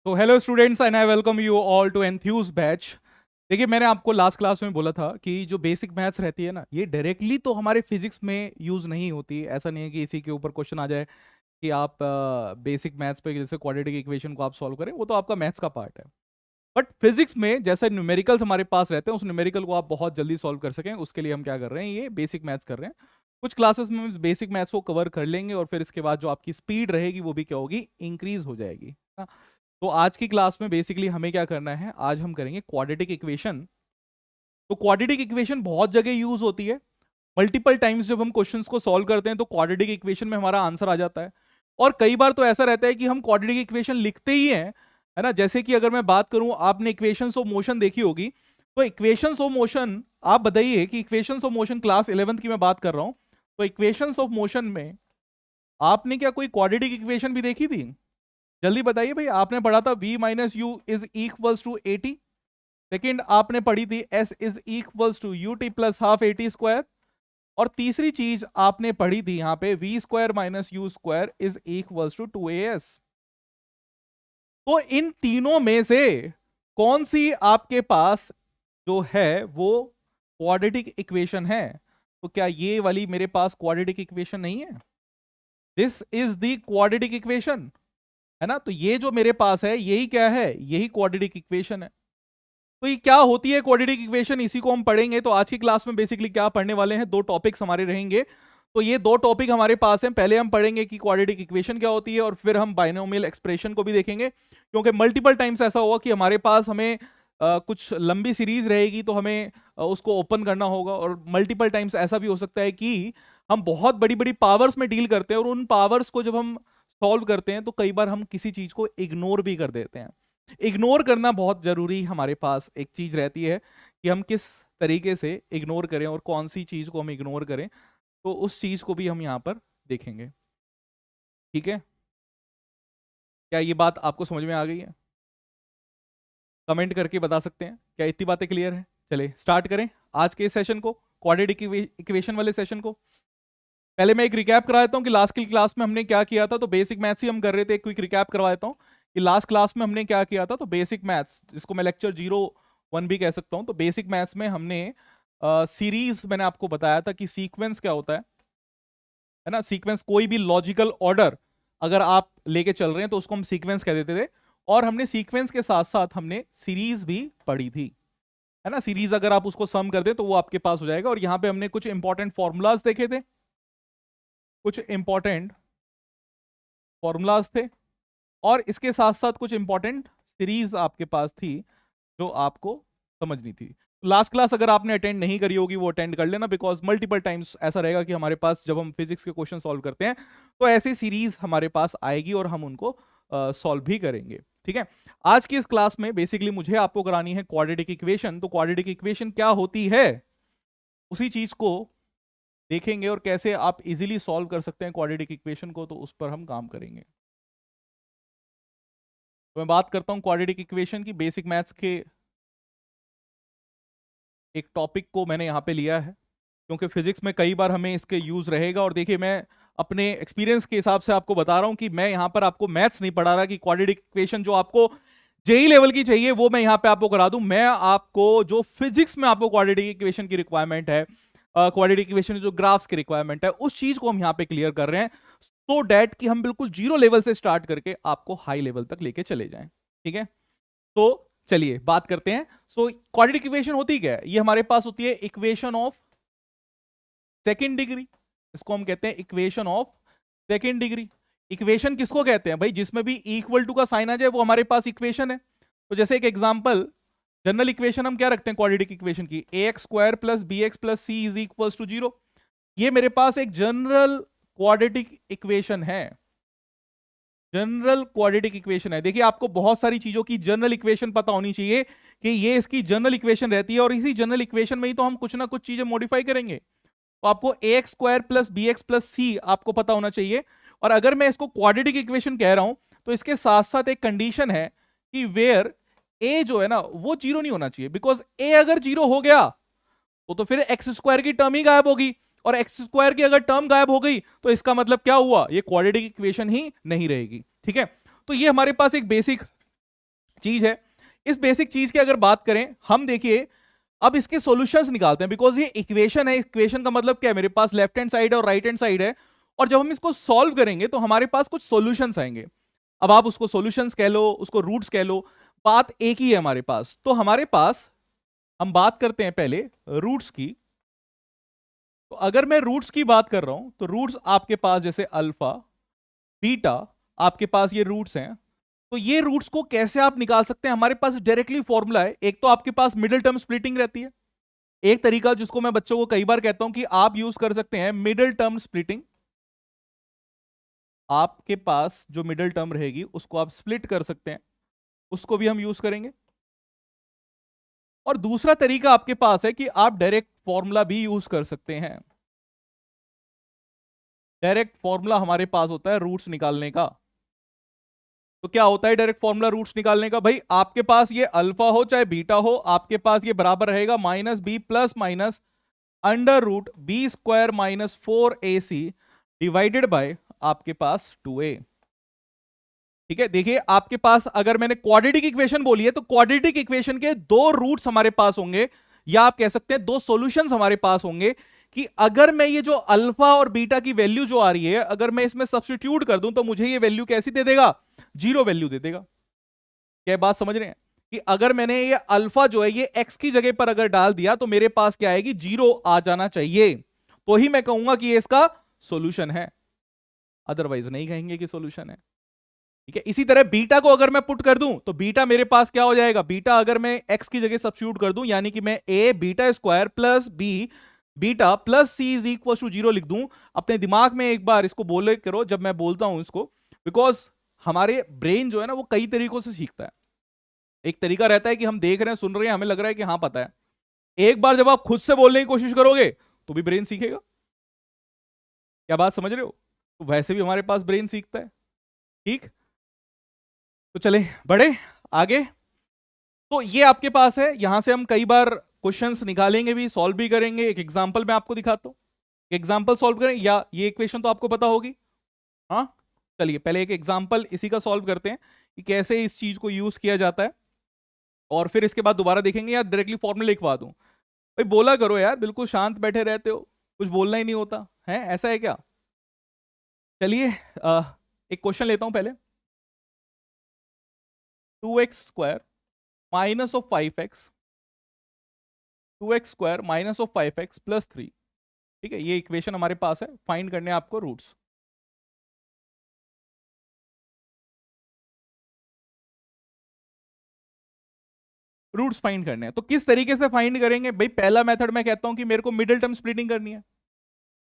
तो hello students and I welcome you all to enthuse batch. देखिए, मैंने आपको लास्ट क्लास में बोला था कि जो बेसिक मैथ्स रहती है ना, ये डायरेक्टली तो हमारे फिजिक्स में यूज नहीं होती। ऐसा नहीं है कि इसी के ऊपर क्वेश्चन आ जाए कि आप बेसिक मैथ्स पे जैसे क्वाड्रेटिक इक्वेशन को आप सॉल्व करें, वो तो आपका मैथ्स का पार्ट है। बट फिजिक्स में जैसे न्यूमेरिकल्स हमारे पास रहते हैं, उस न्यूमेरिकल को आप बहुत जल्दी सॉल्व कर सकें, उसके लिए हम क्या कर रहे हैं, ये बेसिक मैथ्स कर रहे हैं। कुछ क्लासेस में हम बेसिक मैथ्स को कवर कर लेंगे और फिर इसके बाद जो आपकी स्पीड रहेगी वो भी क्या होगी, इंक्रीज हो जाएगी। हाँ। तो आज की क्लास में बेसिकली हमें क्या करना है, आज हम करेंगे क्वाड्रेटिक इक्वेशन। तो क्वाड्रेटिक इक्वेशन बहुत जगह यूज होती है। मल्टीपल टाइम्स जब हम क्वेश्चंस को सॉल्व करते हैं तो क्वाड्रेटिक इक्वेशन में हमारा आंसर आ जाता है। और कई बार तो ऐसा रहता है कि हम क्वाड्रेटिक इक्वेशन लिखते ही हैं, है ना। जैसे कि अगर मैं बात करूं, आपने इक्वेशंस ऑफ मोशन देखी होगी। तो इक्वेशंस ऑफ मोशन, आप बताइए कि equations of motion class 11th की मैं बात कर रहा हूं। तो इक्वेशंस ऑफ मोशन में आपने क्या कोई क्वाड्रेटिक इक्वेशन भी देखी थी? जल्दी बताइए भाई। आपने पढ़ा था v minus u is equals to a t. Second आपने पढ़ी थी s is equals to u t plus half a t square. और तीसरी चीज आपने पढ़ी थी यहाँ पे v square minus u square is equals to 2as। तो इन तीनों में से कौन सी आपके पास जो है वो क्वाड्रेटिक इक्वेशन है? तो क्या ये वाली मेरे पास क्वाड्रेटिक इक्वेशन नहीं है? This is the quadratic equation, है ना। तो ये जो मेरे पास है यही क्या है, यही क्वाड्रेटिक इक्वेशन है। तो ये क्या होती है क्वाड्रेटिक इक्वेशन, इसी को हम पढ़ेंगे। तो आज की क्लास में बेसिकली क्या पढ़ने वाले हैं, दो टॉपिक्स हमारे रहेंगे। तो ये दो टॉपिक हमारे पास हैं। पहले हम पढ़ेंगे कि क्वाड्रेटिक इक्वेशन क्या होती है और फिर हम बाइनोमियल एक्सप्रेशन को भी देखेंगे, क्योंकि मल्टीपल टाइम्स ऐसा होगा कि हमारे पास हमें कुछ लंबी सीरीज रहेगी तो हमें उसको ओपन करना होगा। और मल्टीपल टाइम्स ऐसा भी हो सकता है कि हम बहुत बड़ी बड़ी पावर्स में डील करते हैं और उन पावर्स को जब हम सॉल्व करते हैं तो कई बार हम किसी चीज को इग्नोर भी कर देते हैं। इग्नोर करना बहुत जरूरी हमारे पास एक चीज रहती है कि हम किस तरीके से इग्नोर करें और कौन सी चीज को हम इग्नोर करें। तो उस चीज को भी हम यहां पर देखेंगे। ठीक है, क्या ये बात आपको समझ में आ गई है? कमेंट करके बता सकते हैं क्या इतनी बातें क्लियर है। चलिए स्टार्ट करें आज के इस सेशन को, क्वाड्रेटिक इक्वेशन वाले सेशन को। पहले मैं एक रिकैप करा देता हूं कि लास्ट की क्लास में हमने क्या किया था। तो बेसिक मैथ्स ही हम कर रहे थे। एक क्विक रिकैप करवा देता हूं कि लास्ट क्लास में हमने क्या किया था। तो बेसिक मैथ्स, जिसको मैं लेक्चर 01 भी कह सकता हूं, तो बेसिक मैथ्स में हमने सीरीज, मैंने आपको बताया था कि सीक्वेंस क्या होता है ना। सीक्वेंस, कोई भी लॉजिकल ऑर्डर अगर आप लेके चल रहे हैं तो उसको हम सीक्वेंस कह देते थे। और हमने सीक्वेंस के साथ साथ हमने सीरीज भी पढ़ी थी, है ना। सीरीज अगर आप उसको सम कर दे तो वो आपके पास हो जाएगा। और यहां पे हमने कुछ इंपॉर्टेंट फॉर्मूलाज देखे थे, कुछ इंपॉर्टेंट फॉर्मूलाज थे। और इसके साथ साथ कुछ इंपॉर्टेंट सीरीज आपके पास थी जो आपको समझनी थी। लास्ट क्लास अगर आपने अटेंड नहीं करी होगी वो अटेंड कर लेना, बिकॉज मल्टीपल टाइम्स ऐसा रहेगा कि हमारे पास जब हम फिजिक्स के क्वेश्चन सॉल्व करते हैं तो ऐसी सीरीज हमारे पास आएगी और हम उनको सॉल्व भी करेंगे। ठीक है, आज की इस क्लास में बेसिकली मुझे आपको करानी है क्वाड्रेटिक इक्वेशन। तो क्वाड्रेटिक इक्वेशन क्या होती है उसी चीज को देखेंगे और कैसे आप इजीली सॉल्व कर सकते हैं क्वाड्रेटिक इक्वेशन को, तो उस पर हम काम करेंगे। तो मैं बात करता हूं क्वाड्रेटिक इक्वेशन की। बेसिक मैथ्स के एक टॉपिक को मैंने यहाँ पे लिया है क्योंकि फिजिक्स में कई बार हमें इसके यूज रहेगा। और देखिए, मैं अपने एक्सपीरियंस के हिसाब से आपको बता रहा हूँ कि मैं यहाँ पर आपको मैथ्स नहीं पढ़ा रहा कि क्वाड्रेटिक इक्वेशन जो आपको जेई लेवल की चाहिए वो मैं यहाँ पे आपको करा दूं। मैं आपको जो फिजिक्स में आपको क्वाड्रेटिक इक्वेशन की रिक्वायरमेंट है, क्वाड्रेटिक इक्वेशन जो ग्राफ्स की रिक्वायरमेंट है, उस चीज को हम यहाँ पे क्लियर कर रहे हैं, सो डैट कि हम बिल्कुल जीरो लेवल से स्टार्ट करके आपको हाई लेवल तक लेके चले जाएं। ठीक है, तो चलिए बात करते हैं। सो क्वाड्रेटिक इक्वेशन होती क्या है? ये हमारे पास होती है इक्वेशन ऑफ सेकेंड डिग्री। इसको हम कहते हैं equation of second degree. Equation किसको कहते हैं भाई? जिसमें भी इक्वल टू का साइन आ जाए वो हमारे पास इक्वेशन है। तो जैसे एक एग्जांपल, जनरल इक्वेशन हम क्या रखते हैं क्वाड्रेटिक इक्वेशन की? ax square plus B x plus C is equals to 0। ये मेरे पास एक जनरल क्वाड्रेटिक इक्वेशन है। जनरल क्वाड्रेटिक इक्वेशन है। देखिए, आपको बहुत सारी चीजों की जनरल इक्वेशन पता होनी चाहिए कि ये इसकी जनरल इक्वेशन रहती है और इसी जनरल इक्वेशन में ही तो हम कुछ ना कुछ चीजें मॉडिफाई करेंगे। तो आपको ax square plus B x plus C आपको पता होना चाहिए। और अगर मैं इसको क्वाड्रेटिक इक्वेशन कह रहा हूं तो इसके साथ साथ एक कंडीशन है कि वेयर a जो है ना वो जीरो नहीं होना चाहिए। बिकॉज a अगर जीरो हो गया तो फिर एक्स स्क्वायर की टर्म ही गायब होगी। और एक्स स्क्वायर की अगर टर्म गायब हो गई तो इसका मतलब क्या हुआ? ये क्वाड्रेटिक इक्वेशन ही नहीं रहेगी। ठीक है, तो ये हमारे पास एक बेसिक चीज है। इस बेसिक चीज की अगर बात करें हम, देखिए अब इसके सॉल्यूशंस निकालते हैं, बिकॉज ये इक्वेशन है। इक्वेशन का मतलब क्या है, मेरे पास लेफ्ट हैंड साइड और राइट हैंड साइड है, और जब हम इसको सॉल्व करेंगे तो हमारे पास कुछ सॉल्यूशंस आएंगे। अब आप उसको सॉल्यूशंस कह लो, उसको रूट्स कह लो, बात एक ही है हमारे पास। तो हमारे पास, हम बात करते हैं पहले रूट्स की। तो अगर मैं रूट्स की बात कर रहा हूं तो रूट्स आपके पास जैसे अल्फा बीटा, आपके पास ये रूट्स हैं। तो ये रूट्स को कैसे आप निकाल सकते हैं, हमारे पास डायरेक्टली फॉर्मूला है। एक तो आपके पास मिडिल टर्म स्प्लिटिंग रहती है, एक तरीका जिसको मैं बच्चों को कई बार कहता हूं कि आप यूज कर सकते हैं मिडिल टर्म स्प्लिटिंग। आपके पास जो मिडिल टर्म रहेगी उसको आप स्प्लिट कर सकते हैं, उसको भी हम यूज करेंगे। और दूसरा तरीका आपके पास है कि आप डायरेक्ट फॉर्मूला भी यूज कर सकते हैं। डायरेक्ट फॉर्मूला हमारे पास होता है रूट्स निकालने का। तो क्या होता है डायरेक्ट फॉर्मूला रूट्स निकालने का, भाई आपके पास ये अल्फा हो चाहे बीटा हो, आपके पास ये बराबर रहेगा minus B plus minus under root B square minus 4ac divided by आपके पास 2a। ठीक है, देखिए आपके पास अगर मैंने क्वाड्रेटिक इक्वेशन बोली है तो क्वाड्रेटिक इक्वेशन के दो रूट्स हमारे पास होंगे, या आप कह सकते हैं दो सॉल्यूशंस हमारे पास होंगे। कि अगर मैं ये जो अल्फा और बीटा की वैल्यू जो आ रही है, अगर मैं इसमें सब्स्टिट्यूट कर दूं तो मुझे ये वैल्यू कैसी दे देगा, जीरो वैल्यू दे देगा। क्या बात समझ रहे हैं, कि अगर मैंने ये अल्फा जो है ये एक्स की जगह पर अगर डाल दिया तो मेरे पास क्या आएगी, जीरो आ जाना चाहिए, तो ही मैं कहूंगा कि ये इसका सॉल्यूशन है, अदरवाइज नहीं कहेंगे कि सॉल्यूशन है। ठीक है, इसी तरह बीटा को अगर मैं पुट कर दूं तो बीटा मेरे पास क्या हो जाएगा, बीटा अगर मैं एक्स की जगह सब्स्टिट्यूट कर दूं, यानी कि मैं A beta square plus B beta plus C is equal to zero लिख दूं। अपने दिमाग में एक बार इसको बोले करो जब मैं बोलता हूं इसको, बिकॉज हमारे ब्रेन जो है ना वो कई तरीकों से सीखता है। एक तरीका रहता है कि हम देख रहे हैं सुन रहे हैं हमें लग रहा है कि हाँ पता है, एक बार जब आप खुद से बोलने की कोशिश करोगे तो भी ब्रेन सीखेगा। क्या बात समझ रहे हो, तो वैसे भी हमारे पास ब्रेन सीखता है। ठीक, तो चले बढ़े आगे। तो ये आपके पास है, यहां से हम कई बार क्वेश्चंस निकालेंगे भी, सॉल्व भी करेंगे। एक एग्जांपल मैं आपको दिखाता हूं, एग्जांपल सॉल्व करें, या ये इक्वेशन तो आपको पता होगी। हाँ, चलिए पहले एक एग्जांपल इसी का सॉल्व करते हैं कि कैसे इस चीज को यूज किया जाता है, और फिर इसके बाद दोबारा देखेंगे। या डायरेक्टली फॉर्मूला लिखवा दूं, भाई बोला करो यार, बिल्कुल शांत बैठे रहते हो, कुछ बोलना ही नहीं होता है, ऐसा है क्या। चलिए एक क्वेश्चन लेता हूं पहले। 2x² minus of 5x, 2x² minus of 5x plus 3। ठीक है, ये इक्वेशन हमारे पास है, फाइंड करने हैं आपको रूट्स। रूट्स फाइंड करने हैं, तो किस तरीके से फाइंड करेंगे भाई, पहला मेथड मैं कहता हूं कि मेरे को मिडिल टर्म स्प्लिटिंग करनी है।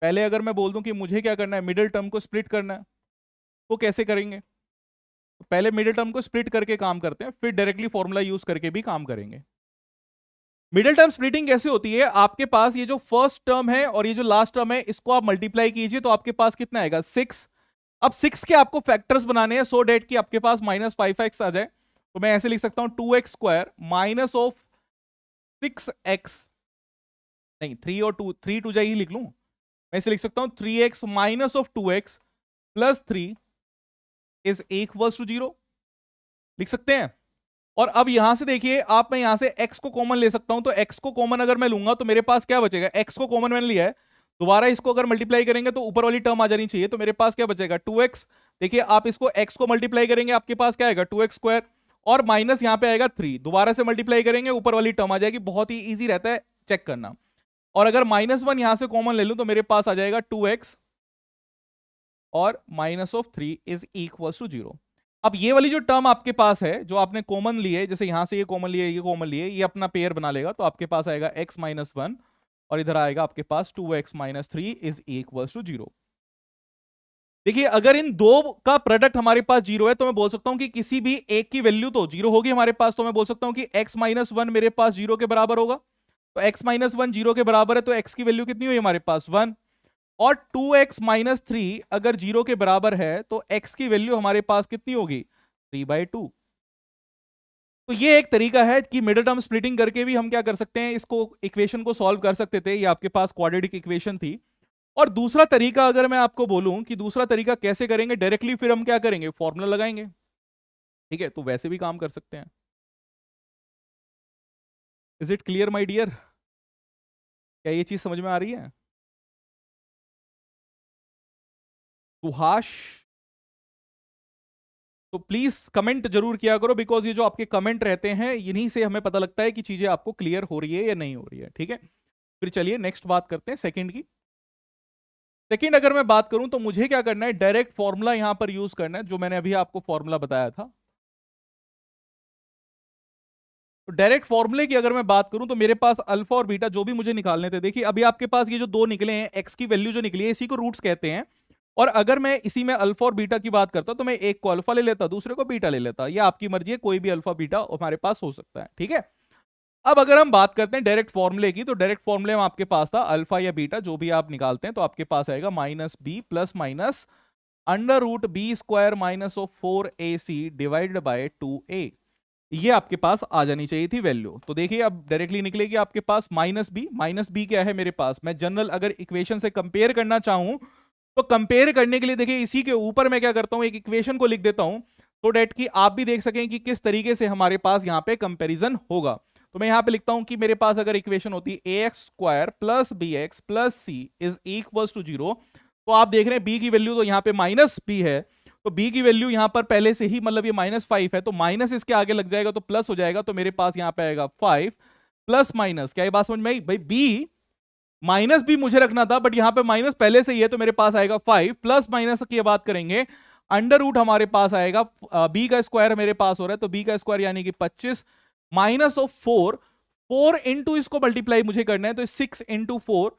पहले अगर मैं बोल दूं कि मुझे क्या करना है, मिडिल टर्म को स्प्लिट करना है, तो कैसे करेंगे, तो पहले मिडिल टर्म को स्प्लिट करके काम करते हैं, फिर डायरेक्टली फॉर्मूला यूज करके भी काम करेंगे। मिडिल टर्म स्प्लिटिंग कैसे होती है, आपके पास ये जो फर्स्ट टर्म है और ये जो लास्ट टर्म है इसको आप मल्टीप्लाई कीजिए, तो आपके पास कितना आएगा, 6। अब 6 के आपको फैक्टर्स बनाने हैं, सो डेट कि आपके पास माइनस 5x आ जाए। तो मैं ऐसे लिख सकता हूं 2x² माइनस ऑफ 6x, नहीं 3 और 2, 3 2 जाए ही लिख लूं, मैं इसे लिख सकता हूं 3x minus of 2x plus 3 is equals to 0, लिख सकते हैं। और अब यहां से देखिए आप, मैं यहां से x को कॉमन ले सकता हूं, तो x को कॉमन अगर मैं लूंगा तो मेरे पास क्या बचेगा, x को कॉमन मैंने लिया है, दोबारा इसको अगर मल्टीप्लाई करेंगे तो ऊपर वाली टर्म आ जानी चाहिए, तो मेरे पास क्या बचेगा 2x। देखिए आप इसको x को मल्टीप्लाई करेंगे आपके पास क्या आएगा 2x², और माइनस यहां पे आएगा 3, दोबारा से मल्टीप्लाई करेंगे ऊपर वाली टर्म आ जाएगी, बहुत ही ईजी रहता है चेक करना। और अगर -1 यहां से कॉमन ले लूं तो मेरे पास आ जाएगा 2x और minus of 3 is equal to 0। अब ये वाली जो टर्म आपके पास है जो आपने कॉमन ली है, जैसे यहां से ये कॉमन लिए ये कॉमन लिए, ये अपना पेयर बना लेगा, तो आपके पास आएगा x-1 और इधर आएगा आपके पास 2x-3 इज इक्वल टू 0। देखिए अगर इन दो का प्रोडक्ट हमारे पास 0 है तो मैं बोल सकता हूं कि किसी भी एक की वैल्यू तो 0 होगी हमारे पास, तो मैं बोल सकता हूं कि x-1 मेरे पास 0 के बराबर होगा। तो x-1 0 के बराबर है, तो x की वैल्यू कितनी हुई हमारे पास 1, और 2x-3 अगर 0 के बराबर है तो x की वैल्यू हमारे पास कितनी होगी 3/2। तो ये एक तरीका है कि मिडिल टर्म स्प्लिटिंग करके भी हम क्या कर सकते हैं, इसको इक्वेशन को सॉल्व कर सकते थे, ये आपके पास क्वाड्रेटिक इक्वेशन थी। और दूसरा तरीका अगर मैं आपको बोलूं कि दूसरा तरीका कैसे करेंगे, डायरेक्टली फिर हम क्या करेंगे, फॉर्मूला लगाएंगे। ठीक है, तो वैसे भी काम कर सकते हैं। Is it clear my dear? क्या ये चीज समझ में आ रही है? सुहास, तो प्लीज कमेंट जरूर किया करो, बिकॉज ये जो आपके कमेंट रहते हैं इन्हीं से हमें पता लगता है कि चीजें आपको क्लियर हो रही है या नहीं हो रही है। ठीक है, फिर चलिए नेक्स्ट बात करते हैं सेकंड की। सेकंड अगर मैं बात करूं तो मुझे क्या करना है, डायरेक्ट फॉर्मूला यहां पर यूज करना है, जो मैंने अभी आपको फॉर्मूला बताया था। तो डायरेक्ट फॉर्मूले की अगर मैं बात करूं तो मेरे पास अल्फा और बीटा जो भी मुझे निकालने थे, देखिए अभी आपके पास ये जो दो निकले हैं, एक्स की वैल्यू जो निकली है इसी को रूट्स कहते हैं। और अगर मैं इसी में अल्फा और बीटा की बात करता तो मैं एक को अल्फा ले लेता, दूसरे को बीटा ले लेता। ये आपकी मर्जी है, कोई भी अल्फा बीटा हमारे पास हो सकता है। ठीक है, अब अगर हम बात करते हैं डायरेक्ट फॉर्मूले की, तो डायरेक्ट फॉर्मूले में आपके पास था अल्फा या बीटा जो भी आप निकालते हैं, तो आपके पास आएगा minus B plus minus under root B square minus of 4ac divided by 2a। ये आपके पास आ जानी चाहिए थी वैल्यू। तो देखिए अब डायरेक्टली निकलेगी आपके पास माइनस बी। माइनस बी क्या है मेरे पास, मैं जनरल अगर इक्वेशन से कंपेयर करना चाहूं तो कंपेयर करने के लिए देखिए इसी के ऊपर मैं क्या करता हूं, एक इक्वेशन को लिख देता हूं, तो डेट कि आप भी देख सकें कि किस तरीके से हमारे पास यहां पे कंपैरिजन होगा। तो मैं यहां पे लिखता हूं कि मेरे पास अगर इक्वेशन होती है ax square plus B x plus C is equals to 0, तो आप देख रहे हैं b की वैल्यू तो यहां पे माइनस बी है, तो b की वैल्यू यहां पर पहले से ही मतलब ये -5 है, तो माइनस इसके आगे लग जाएगा तो प्लस हो जाएगा, तो मेरे पास यहां पे आएगा 5 प्लस माइनस। क्या ये बात समझ में आई भाई? b माइनस भी मुझे रखना था बट यहां पे माइनस पहले से ही है, तो मेरे पास आएगा 5 प्लस माइनस की बात करेंगे, अंडर रूट हमारे पास आएगा b का स्क्वायर मेरे पास हो रहा है, तो b का स्क्वायर यानी कि 25 माइनस ऑफ 4 इंटू इसको मल्टीप्लाई मुझे करना है, तो 6 इंटू 4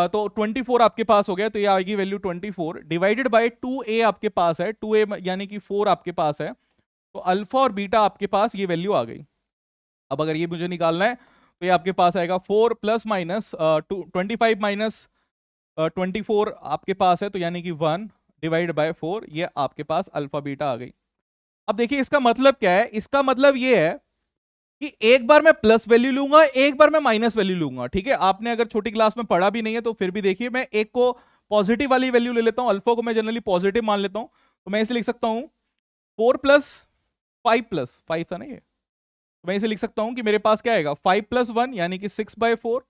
तो 24 आपके पास हो गया, तो ये आएगी वैल्यू 24 डिवाइडेड बाय 2a आपके पास है, 2a यानी कि 4 आपके पास है, तो अल्फा और बीटा आपके पास ये वैल्यू आ गई। अब अगर ये मुझे निकालना है तो ये आपके पास आएगा 4 प्लस माइनस 25 माइनस 24 आपके पास है, तो यानी कि 1 डिवाइड बाय 4, ये आपके पास अल्फा बीटा आ गई। अब देखिए इसका मतलब क्या है, इसका मतलब ये है कि एक बार मैं प्लस वैल्यू लूंगा, एक बार मैं माइनस वैल्यू लूंगा। ठीक है, आपने अगर छोटी क्लास में पढ़ा भी नहीं है तो फिर भी देखिए, मैं एक को पॉजिटिव वाली वैल्यू ले लेता हूं, अल्फा को मैं जनरली पॉजिटिव मान लेता हूं, तो मैं इसे लिख सकता हूं 4 प्लस 5 प्लस 5 था ना ये, तो मैं इसे लिख सकता हूं कि मेरे पास क्या आएगा 5 प्लस 1 यानी कि 6/4,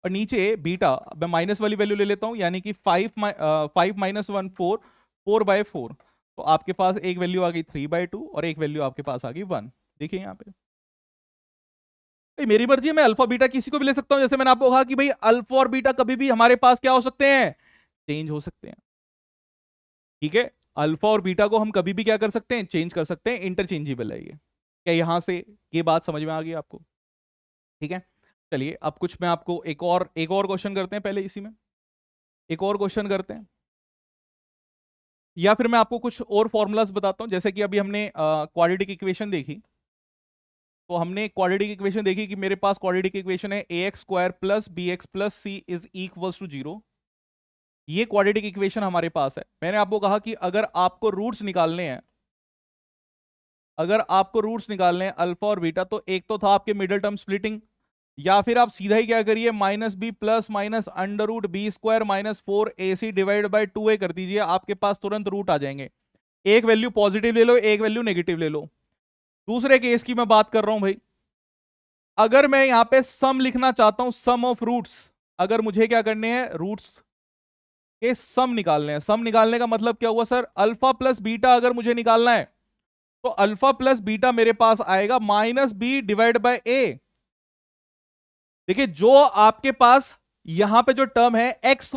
और नीचे बीटा मैं माइनस वाली वैल्यू ले लेता हूं यानी कि 5 माइनस 1 4, 4/4, तो आपके पास एक वैल्यू आ गई 3/2 और एक वैल्यू आपके पास आ गई 1। देखिए यहाँ पे मेरी मर्जी है, मैं अल्फा बीटा किसी को भी ले सकता हूं, जैसे मैंने आपको कहा कि भाई अल्फा और बीटा कभी भी हमारे पास क्या हो सकते हैं, चेंज हो सकते हैं। ठीक है, अल्फा और बीटा को हम कभी भी क्या कर सकते हैं, चेंज कर सकते हैं, इंटरचेंजेबल है ये। क्या यहां से ये बात समझ में आ गई आपको? ठीक है, चलिए अब कुछ मैं आपको एक और क्वेश्चन करते हैं, पहले इसी में एक और क्वेश्चन करते हैं, या फिर मैं आपको कुछ और फॉर्मूलाज बताता हूं। जैसे कि अभी हमने क्वाड्रेटिक इक्वेशन देखी, तो हमने क्वाड्रेटिक इक्वेशन देखी कि मेरे पास क्वाड्रेटिक इक्वेशन है ax square plus B x plus C is equals to 0। ये क्वाड्रेटिक इक्वेशन हमारे पास है। मैंने आपको कहा कि अगर आपको रूट्स निकालने हैं, अगर आपको रूट्स निकालने हैं अल्फा और बीटा, तो एक तो था आपके मिडिल टर्म स्प्लिटिंग, या फिर आप सीधा ही क्या करिए minus B plus minus under root B square minus 4ac divide by 2a कर दीजिए, आपके पास तुरंत रूट आ जाएंगे। एक वैल्यू पॉजिटिव ले लो, एक वैल्यू नेगेटिव ले लो। दूसरे केस की मैं बात कर रहा हूं भाई, अगर मैं यहां पे सम लिखना चाहता हूं, सम ऑफ रूट्स, अगर मुझे क्या करने हैं, रूट्स के सम निकालने हैं। सम निकालने का मतलब क्या हुआ सर, अल्फा प्लस बीटा अगर मुझे निकालना है तो अल्फा प्लस बीटा मेरे पास आएगा माइनस बी डिवाइड बाय ए। देखिए जो आपके पास यहां पे जो टर्म है एक्स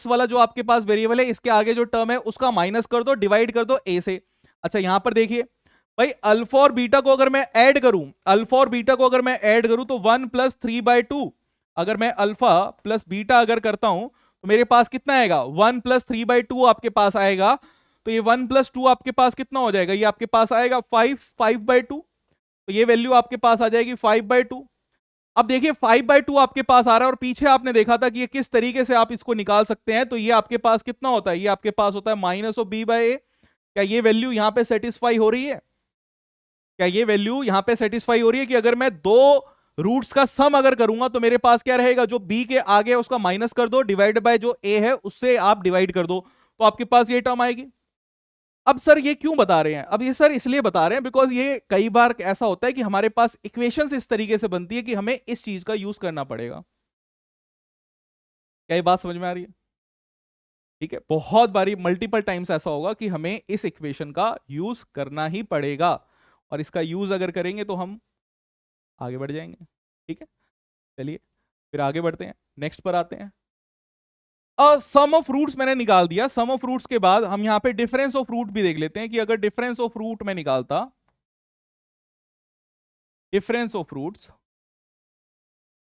वाला जो आपके पास वेरिएबल है, इसके आगे जो टर्म है उसका माइनस कर दो, डिवाइड कर दो ए से। अच्छा यहां पर देखिए भाई, अल्फा और बीटा को अगर मैं ऐड करूं, अल्फा और बीटा को अगर मैं ऐड करूं तो 1 प्लस 3/2, अगर मैं अल्फा प्लस बीटा अगर करता हूं तो मेरे पास कितना आएगा, 1 प्लस 3/2 आपके पास आएगा, तो ये 1 प्लस 2 आपके पास कितना हो जाएगा, ये आपके पास आएगा 5/2, तो ये वैल्यू आपके पास आ जाएगी 5/2। अब देखिए 5/2 आपके पास आ रहा है, और पीछे आपने देखा था कि ये किस तरीके से आप इसको निकाल सकते हैं, तो ये आपके पास कितना होता है, ये आपके पास होता है माइनस ऑफ बी बाय ए। क्या ये वैल्यू यहां पे सेटिस्फाई हो रही है? क्या ये वैल्यू यहां पे सेटिस्फाई हो रही है कि अगर मैं दो रूट्स का सम अगर करूंगा तो मेरे पास क्या रहेगा, जो बी के आगे है उसका माइनस कर दो, डिवाइड बाय जो ए है उससे आप डिवाइड कर दो, तो आपके पास ये टर्म आएगी। अब सर ये क्यों बता रहे हैं? अब ये सर इसलिए बता रहे हैं बिकॉज ये कई बार ऐसा होता है कि हमारे पास इक्वेशंस इस तरीके से बनती है कि हमें इस चीज का यूज करना पड़ेगा। क्या ये बात समझ में आ रही है? ठीक है, बहुत बारी मल्टीपल टाइम्स ऐसा होगा कि हमें इस इक्वेशन का यूज करना ही पड़ेगा, और इसका यूज अगर करेंगे तो हम आगे बढ़ जाएंगे। ठीक है, चलिए फिर आगे बढ़ते हैं, नेक्स्ट पर आते हैं। सम ऑफ रूट्स मैंने निकाल दिया। सम ऑफ रूट्स के बाद हम यहां पे डिफरेंस ऑफ रूट भी देख लेते हैं कि अगर डिफरेंस ऑफ रूट में निकालता, difference of roots,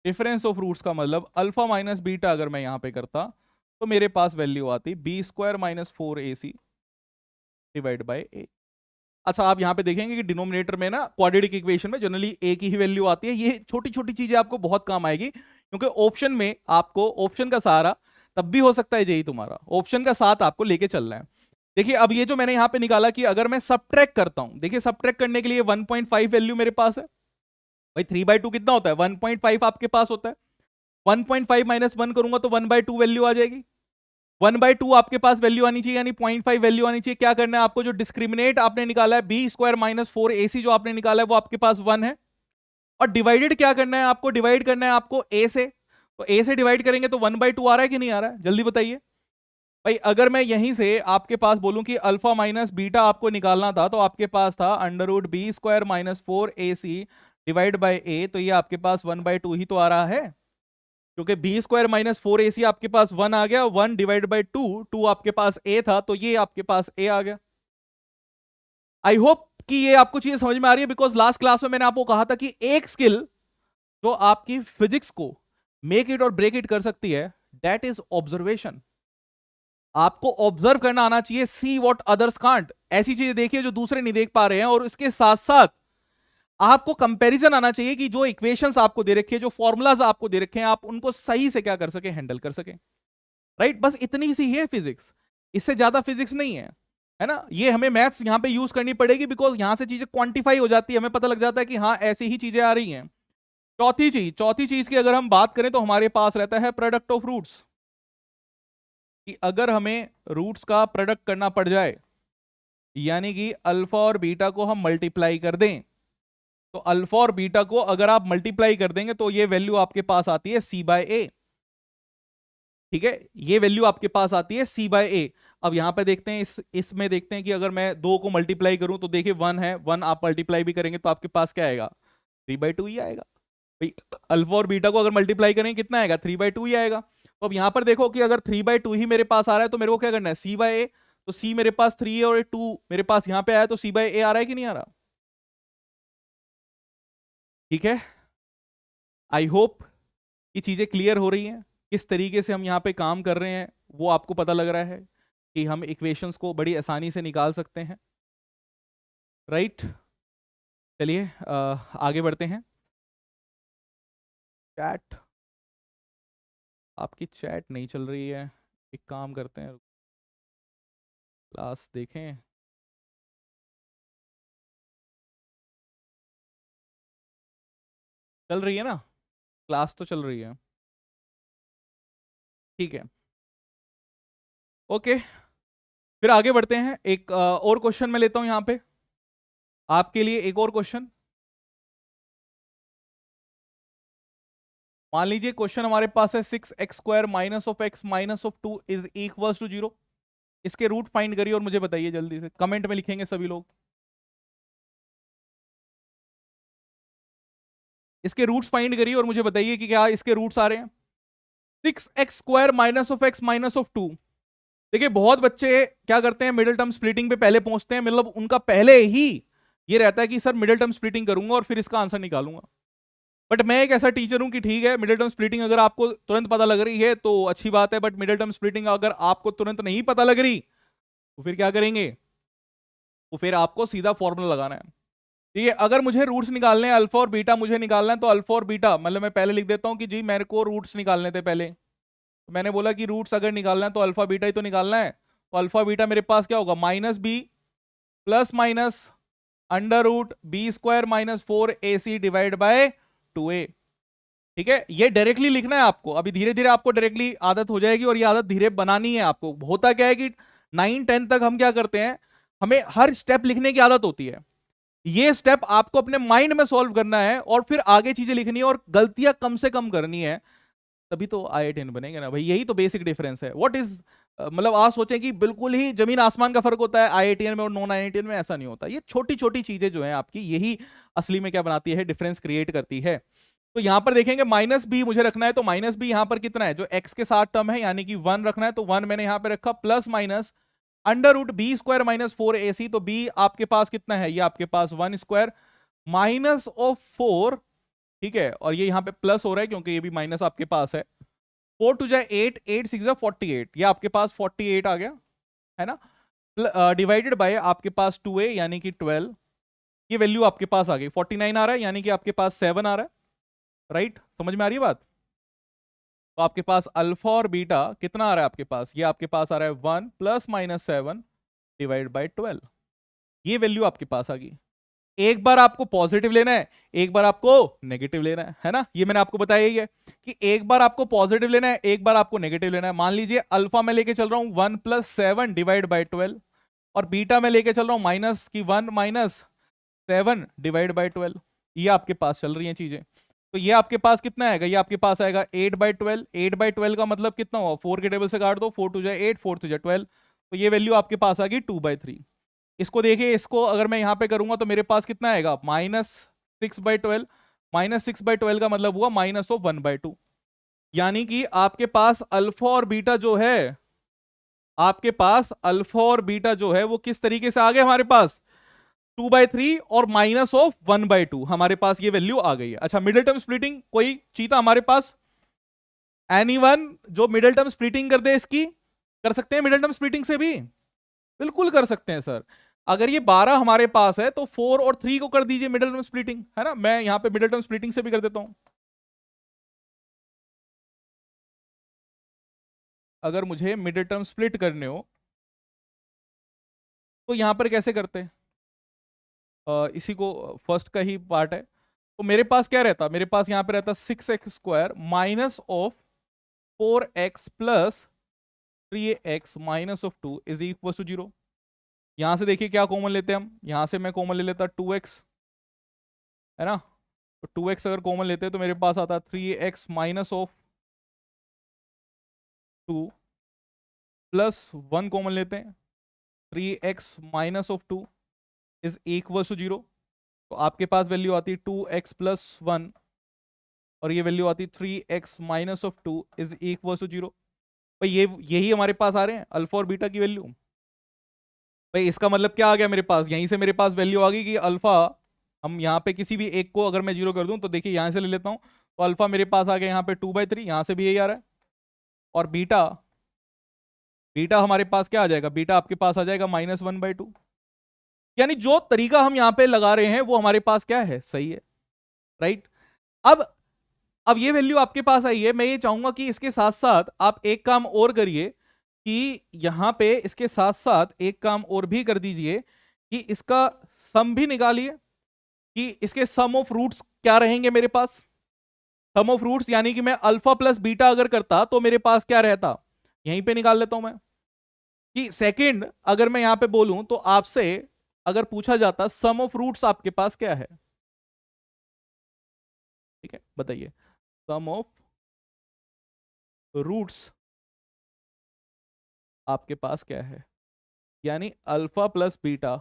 difference of roots का मतलब अल्फा माइनस बीटा अगर मैं यहां पे करता तो मेरे पास वैल्यू आती B square minus 4ac divide by A. अच्छा, आप यहां पे देखेंगे कि डिनोमिनेटर में ना क्वाड्रेटिक इक्वेशन में जनरली ए की ही वैल्यू आती है। ये छोटी छोटी चीजें आपको बहुत काम आएगी, क्योंकि ऑप्शन में आपको ऑप्शन का सहारा तब भी हो सकता है यही तुम्हारा ऑप्शन का साथ आपको लेके चलना है। देखिए अब ये जो मैंने यहां पे निकाला कि अगर मैं सबट्रैक्ट करता हूं, देखिए सबट्रैक्ट करने के लिए 1.5 वैल्यू मेरे पास है भाई। 3/2 कितना होता है? 1.5 आपके पास होता है। 1.5 माइनस 1 करूंगा तो 1/2 वैल्यू आ जाएगी। 1/2 आपके पास वैल्यू आनी चाहिए, यानी 0.5 वैल्यू आनी चाहिए। क्या करना है आपको? जो डिस्क्रिमिनेट आपने निकाला है बी स्क्वायर माइनस 4ac जो आपने निकाला है वो आपके पास 1 है। और डिवाइडेड क्या करना है आपको? डिवाइड करना है आपको ए से। तो ए से डिवाइड करेंगे तो 1/2 आ रहा है कि नहीं आ रहा है? जल्दी बताइए भाई। अगर मैं यहीं से आपके पास बोलूं कि अल्फा माइनस बीटा आपको निकालना था तो आपके पास था under root B square minus 4ac divide by A, तो ये आपके पास 1/2 ही तो आ रहा है, क्योंकि बी स्क्वायर माइनस 4ac आपके पास 1 आ गया। 1 डिवाइड बाई 2, 2 आपके पास ए था तो ये आपके पास ए आ गया। आई होप कि ये आपको चीजें समझ में आ रही है, बिकॉज लास्ट क्लास में मैंने आपको कहा था कि एक स्किल जो आपकी फिजिक्स को मेक इट और ब्रेक इट कर सकती है, दैट इज ऑब्जर्वेशन। आपको ऑब्जर्व करना आना चाहिए, सी व्हाट अदर्स कांट। ऐसी चीजें देखिए जो दूसरे नहीं देख पा रहे हैं, और इसके साथ साथ आपको कंपैरिजन आना चाहिए कि जो इक्वेशंस आपको दे रखे हैं, जो फॉर्मुलाज आपको दे रखे हैं, आप उनको सही से क्या कर सके, हैंडल कर सके। राइट, बस इतनी सी है फिजिक्स, इससे ज्यादा फिजिक्स नहीं है ना। ये हमें मैथ्स यहां पे यूज करनी पड़ेगी, बिकॉज यहां से चीजें क्वांटिफाई हो जाती है, हमें पता लग जाता है कि हाँ ऐसी ही चीजें आ रही हैं। चौथी चीज की अगर हम बात करें तो हमारे पास रहता है प्रोडक्ट ऑफ रूट्स, कि अगर हमें रूट्स का प्रोडक्ट करना पड़ जाए, यानी कि अल्फा और बीटा को हम मल्टीप्लाई कर दें, तो अल्फा और बीटा को अगर आप मल्टीप्लाई कर देंगे तो ये वैल्यू आपके पास आती है सी बाय ए। ठीक है, ये वैल्यू आपके पास आती है सी बाय ए। अब यहां पे देखते हैं, इसमें देखते हैं कि अगर मैं 2 को मल्टीप्लाई करूं तो देखिए 1 है, 1 आप मल्टीप्लाई भी करेंगे तो आपके पास क्या आएगा? 3/2 ही आएगा भाई। अल्फा और बीटा को अगर मल्टीप्लाई करेंगे कितना आएगा? 3/2 ही आएगा। तो अब यहां पर देखो कि अगर 3/2 ही मेरे पास आ रहा है तो मेरे को क्या करना है? सी बाय ए। तो सी मेरे पास 3 है और 2 मेरे पास यहां पे आया, तो सी बाय ए आ रहा है कि नहीं आ रहा? ठीक है, आई होप ये चीजें क्लियर हो रही हैं, किस तरीके से हम यहाँ पे काम कर रहे हैं वो आपको पता लग रहा है कि हम इक्वेशंस को बड़ी आसानी से निकाल सकते हैं। राइट, चलिए आगे बढ़ते हैं। चैट, आपकी चैट नहीं चल रही है, एक काम करते हैं, क्लास देखें। चल रही है ना? क्लास तो चल रही है, ठीक है, ओके। फिर आगे बढ़ते हैं, एक और क्वेश्चन मैं लेता हूं यहाँ पे आपके लिए, एक और क्वेश्चन। मान लीजिए क्वेश्चन हमारे पास है 6x² minus of x minus of 2 is equal to 0। इसके रूट फाइंड करिए और मुझे बताइए जल्दी से, कमेंट में लिखेंगे सभी लोग। इसके रूट्स फाइंड करिए और मुझे बताइए कि क्या इसके रूट्स आ रहे हैं। 6x² minus of x minus of 2। देखिए बहुत बच्चे क्या करते हैं, मिडिल टर्म स्प्लिटिंग पे पहले पहुंचते हैं, मतलब उनका पहले ही ये रहता है कि सर मिडिल टर्म स्प्लिटिंग करूंगा और फिर इसका आंसर निकालूंगा। बट मैं एक ऐसा टीचर हूं कि ठीक है, मिडिल टर्म स्प्लिटिंग अगर आपको तुरंत पता लग रही है तो अच्छी बात है, बट मिडिल टर्म स्प्लिटिंग अगर आपको तुरंत नहीं पता लग रही तो फिर क्या करेंगे? तो फिर आपको सीधा फॉर्मूला लगाना है। ठीक है, अगर मुझे रूट्स निकालने हैं, अल्फा और बीटा मुझे निकालना है, तो अल्फा और बीटा मतलब मैं पहले लिख देता हूं कि जी मेरे को रूट्स निकालने थे पहले। तो मैंने बोला कि रूट्स अगर निकालना है तो अल्फा बीटा ही तो निकालना है। तो अल्फा बीटा मेरे पास क्या होगा? Minus B plus minus under root B square minus 4ac divide by 2a। ठीक है, ये डायरेक्टली लिखना है आपको, अभी धीरे धीरे आपको डायरेक्टली आदत हो जाएगी, और ये आदत धीरे बनानी है आपको। होता क्या है कि 9 10 तक हम क्या करते हैं, हमें हर स्टेप लिखने की आदत होती है। ये स्टेप आपको अपने माइंड में सॉल्व करना है और फिर आगे चीजें लिखनी है और गलतियां कम से कम करनी है, तभी तो IITian बनेंगे ना भाई। यही तो बेसिक डिफरेंस है। व्हाट इज मतलब आप सोचें कि बिल्कुल ही जमीन आसमान का फर्क होता है IITian में और नॉन IITian में, ऐसा नहीं होता। ये छोटी छोटी चीजें जो है आपकी, यही असली में क्या बनाती है, डिफरेंस क्रिएट करती है। तो यहां पर देखेंगे माइनस बी मुझे रखना है, तो माइनस बी यहां पर कितना है, जो एक्स के साथ टर्म है यानी कि 1 रखना है, तो 1 मैंने यहां पर रखा, plus minus under root B square minus 4ac, तो बी आपके पास कितना है, ये आपके पास 1 स्क्वायर माइनस ऑफ 4, ठीक है, और ये यहां पे प्लस हो रहा है क्योंकि ये भी माइनस आपके पास है। 4 टू जा 8, 8 6 जा 48, ये आपके पास 48 आ गया है ना, डिवाइडेड बाय आपके पास 2a यानी कि 12, ये वैल्यू आपके पास आ गई। 49 आ रहा है यानी कि आपके पास 7 आ रहा है, राइट? समझ में आ रही है बात? तो आपके पास अल्फा और बीटा कितना आ रहा है आपके पास, ये आपके पास आ रहा है 1 प्लस माइनस 7 डिवाइड बाय 12, ये वैल्यू आपके पास आ गई। एक बार आपको पॉजिटिव लेना है, एक बार आपको नेगेटिव लेना है ना, ये मैंने आपको बताया ही है कि एक बार आपको पॉजिटिव लेना है, एक बार आपको नेगेटिव लेना है। मान लीजिए अल्फा में लेके चल रहा हूं 1 प्लस 7 डिवाइड बाय 12, और बीटा में लेके चल रहा हूं माइनस की 1 माइनस 7 डिवाइड बाय 12, ये आपके पास चल रही हैं चीजें। तो ये आपके पास कितना आएगा, ये आपके पास आएगा 8 बाई 12, 8 बाई 12 का मतलब कितना हुआ, 4 के टेबल से काट दो, 4 टू जा 8, 4 टू जा 12, तो ये वैल्यू आपके पास आ गई 2 बाई 3। इसको देखिए, इसको अगर मैं यहां पे करूंगा तो मेरे पास कितना आएगा, माइनस 6/12, माइनस 6/12 का मतलब हुआ माइनस ऑफ 1/2, यानी कि आपके पास अल्फा और बीटा जो है, आपके पास अल्फा और बीटा जो है वो किस तरीके से आ गए हमारे पास, 2/3 और माइनस ऑफ 1/2, हमारे पास ये वैल्यू आ गई है। अच्छा, मिडिल टर्म स्प्लिटिंग कोई चीता हमारे पास, एनीवन जो मिडिल टर्म स्प्लिटिंग कर दे इसकी, कर सकते हैं मिडिल टर्म स्प्लिटिंग से भी, बिल्कुल कर सकते हैं सर। अगर ये 12 हमारे पास है तो 4 और 3 को कर दीजिए मिडिल टर्म स्प्लिटिंग, है ना, मैं यहां पे मिडिल टर्म स्प्लिटिंग से भी कर देता हूं। अगर मुझे मिडिल टर्म स्प्लिट करने हो तो यहां पर कैसे करते हैं, इसी को फर्स्ट का ही पार्ट है। तो मेरे पास क्या रहता, मेरे पास यहां पे रहता 6x² minus of 4x plus 3x minus of 2 is equal to 0। यहां से देखिए क्या कॉमन लेते हैं हम, यहां से मैं कॉमन ले लेता 2x, है ना, तो 2x अगर कॉमन लेते हैं तो मेरे पास आता 3x minus of 2 plus 1 common लेते हैं, 3x minus of 2 is equal to 0। तो आपके पास वैल्यू आती है 2x प्लस 1 और ये वैल्यू आती है 3x minus of 2 is equal to 0। भाई ये यही हमारे पास आ रहे हैं अल्फा और बीटा की वैल्यू। भाई इसका मतलब क्या आ गया मेरे पास, यहीं से मेरे पास वैल्यू आ गई कि अल्फा, हम यहाँ पे किसी भी एक को अगर मैं 0 कर दूं तो देखिए यहां से ले लेता हूं, तो अल्फा मेरे पास आ गया यहाँ पे 2/3, यहां से भी यही आ रहा है, और बीटा, बीटा हमारे पास क्या आ जाएगा, बीटा आपके पास आ जाएगा -1/2। यानी जो तरीका हम यहाँ पे लगा रहे हैं वो हमारे पास क्या है, सही है, राइट? अब ये वैल्यू आपके पास आई है, मैं ये चाहूंगा कि इसके साथ साथ आप एक काम और करिए कि यहां पे इसके साथ साथ एक काम और भी कर दीजिए कि इसका सम भी निकालिए कि इसके सम ऑफ रूट्स क्या रहेंगे मेरे पास। सम ऑफ रूट्स यानी कि मैं अल्फा प्लस बीटा अगर करता तो मेरे पास क्या रहता, यहीं पे निकाल लेता हूं मैं, कि सेकंड अगर मैं यहां पे बोलूं तो आपसे अगर पूछा जाता सम ऑफ रूट्स आपके पास क्या है, ठीक है बताइए, सम ऑफ रूट्स आपके पास क्या है, यानी अल्फा प्लस बीटा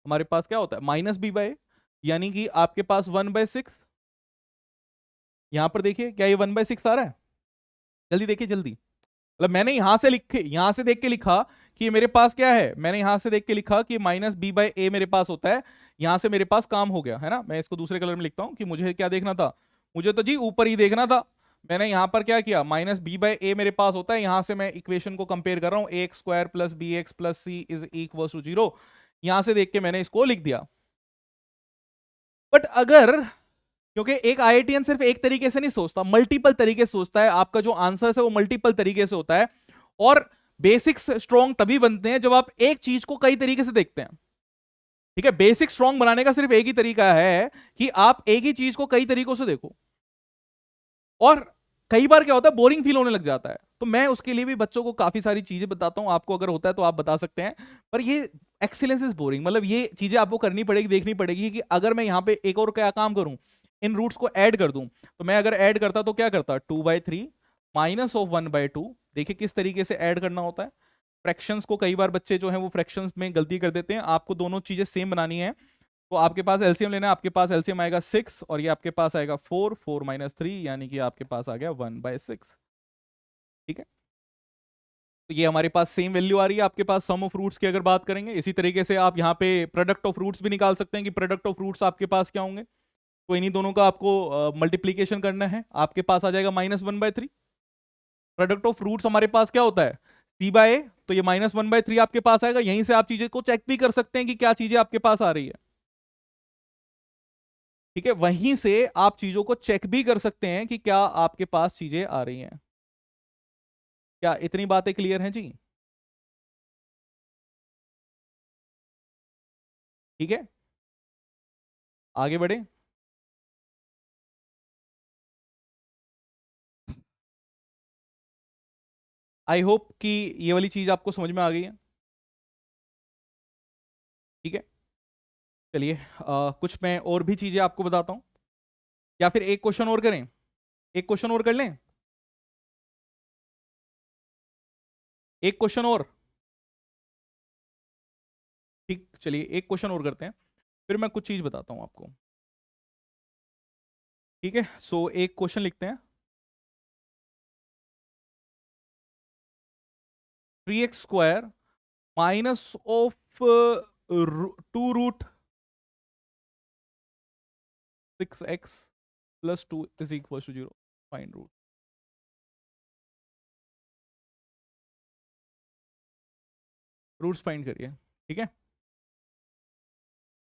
हमारे पास क्या होता है -b/a, यानी कि आपके पास 1/6। यहां पर देखिए क्या ये 1/6 आ रहा है, जल्दी देखिए जल्दी, मतलब मैंने यहां से लिखे, यहां से देख के लिखा कि मेरे पास क्या है, मैंने यहां से देख के लिखा कि -b/a मेरे पास होता है, यहां से मेरे पास काम हो गया है ना। मैं इसको दूसरे कलर में लिखता हूं कि मुझे क्या देखना था, मुझे तो जी ऊपर ही देखना था। मैंने यहां पर क्या किया, -b/a मेरे पास होता है, यहां से मैं इक्वेशन को कंपेयर कर रहा हूं, a² plus bx plus c is equal to 0, यहां से देख के मैंने इसको लिख दिया। बट अगर, क्योंकि एक IITian सिर्फ एक तरीके से नहीं सोचता, मल्टीपल तरीके से सोचता है, आपका जो आंसर है वो मल्टीपल तरीके से होता है, और बेसिक्स स्ट्रॉन्ग तभी बनते हैं जब आप एक चीज को कई तरीके से देखते हैं, ठीक है। बेसिक स्ट्रॉन्ग बनाने का सिर्फ एक ही तरीका है कि आप एक ही चीज को कई तरीकों से देखो। और कई बार क्या होता है बोरिंग फील होने लग जाता है, तो मैं उसके लिए भी बच्चों को काफी सारी चीजें बताता हूं, आपको अगर होता है तो आप बता सकते हैं। पर ये एक्सीलेंस इज बोरिंग, मतलब ये चीजें आपको करनी पड़ेगी, देखनी पड़ेगी कि अगर मैं यहाँ पे एक और क्या काम करूं, इन रूट्स को ऐड कर दूं। तो मैं अगर ऐड करता तो क्या करता, 2/3 माइनस ऑफ 1/2। देखिए किस तरीके से ऐड करना होता है। फ्रैक्शंस को कई बार बच्चे जो हैं वो फ्रैक्शंस में गलती कर देते हैं, आपको दोनों चीजें सेम बनानी है। तो आपके पास एलसीएम लेना है, आपके पास एलसीएम आएगा 6 और ये आपके पास आएगा 4, 4 माइनस 3 यानी कि आपके पास आ गया 1/6। ठीक है, तो ये हमारे पास सेम वैल्यू आ रही है। आपके पास सम ऑफ रूट्स की अगर बात करेंगे, इसी तरीके से आप यहाँ पे प्रोडक्ट ऑफ रूट्स भी निकाल सकते हैं कि प्रोडक्ट ऑफ रूट्स आपके पास क्या होंगे। तो इन्हीं दोनों का आपको मल्टीप्लीकेशन करना है, आपके पास आ जाएगा -1/3। प्रोडक्ट ऑफ रूट्स हमारे पास क्या होता है, c/a, तो ये -1/3 आपके पास आएगा। यहीं से आप चीजें को चेक भी कर सकते हैं कि क्या चीजें आपके पास आ रही है। ठीक है, वहीं से आप चीजों को चेक भी कर सकते हैं कि क्या आपके पास चीजें आ रही हैं। क्या इतनी बातें क्लियर हैं जी? ठीक है, आगे बढ़े। आई होप कि ये वाली चीज आपको समझ में आ गई है। ठीक है, चलिए कुछ मैं और भी चीजें आपको बताता हूं, या फिर एक क्वेश्चन और करें, एक क्वेश्चन और कर लें, एक क्वेश्चन और। ठीक, चलिए एक क्वेश्चन और करते हैं, फिर मैं कुछ चीज बताता हूं आपको। ठीक है, सो एक क्वेश्चन लिखते हैं। 3x² minus of 2√6x plus 2 is equal to 0, find root. Roots find करिए। ठीक है,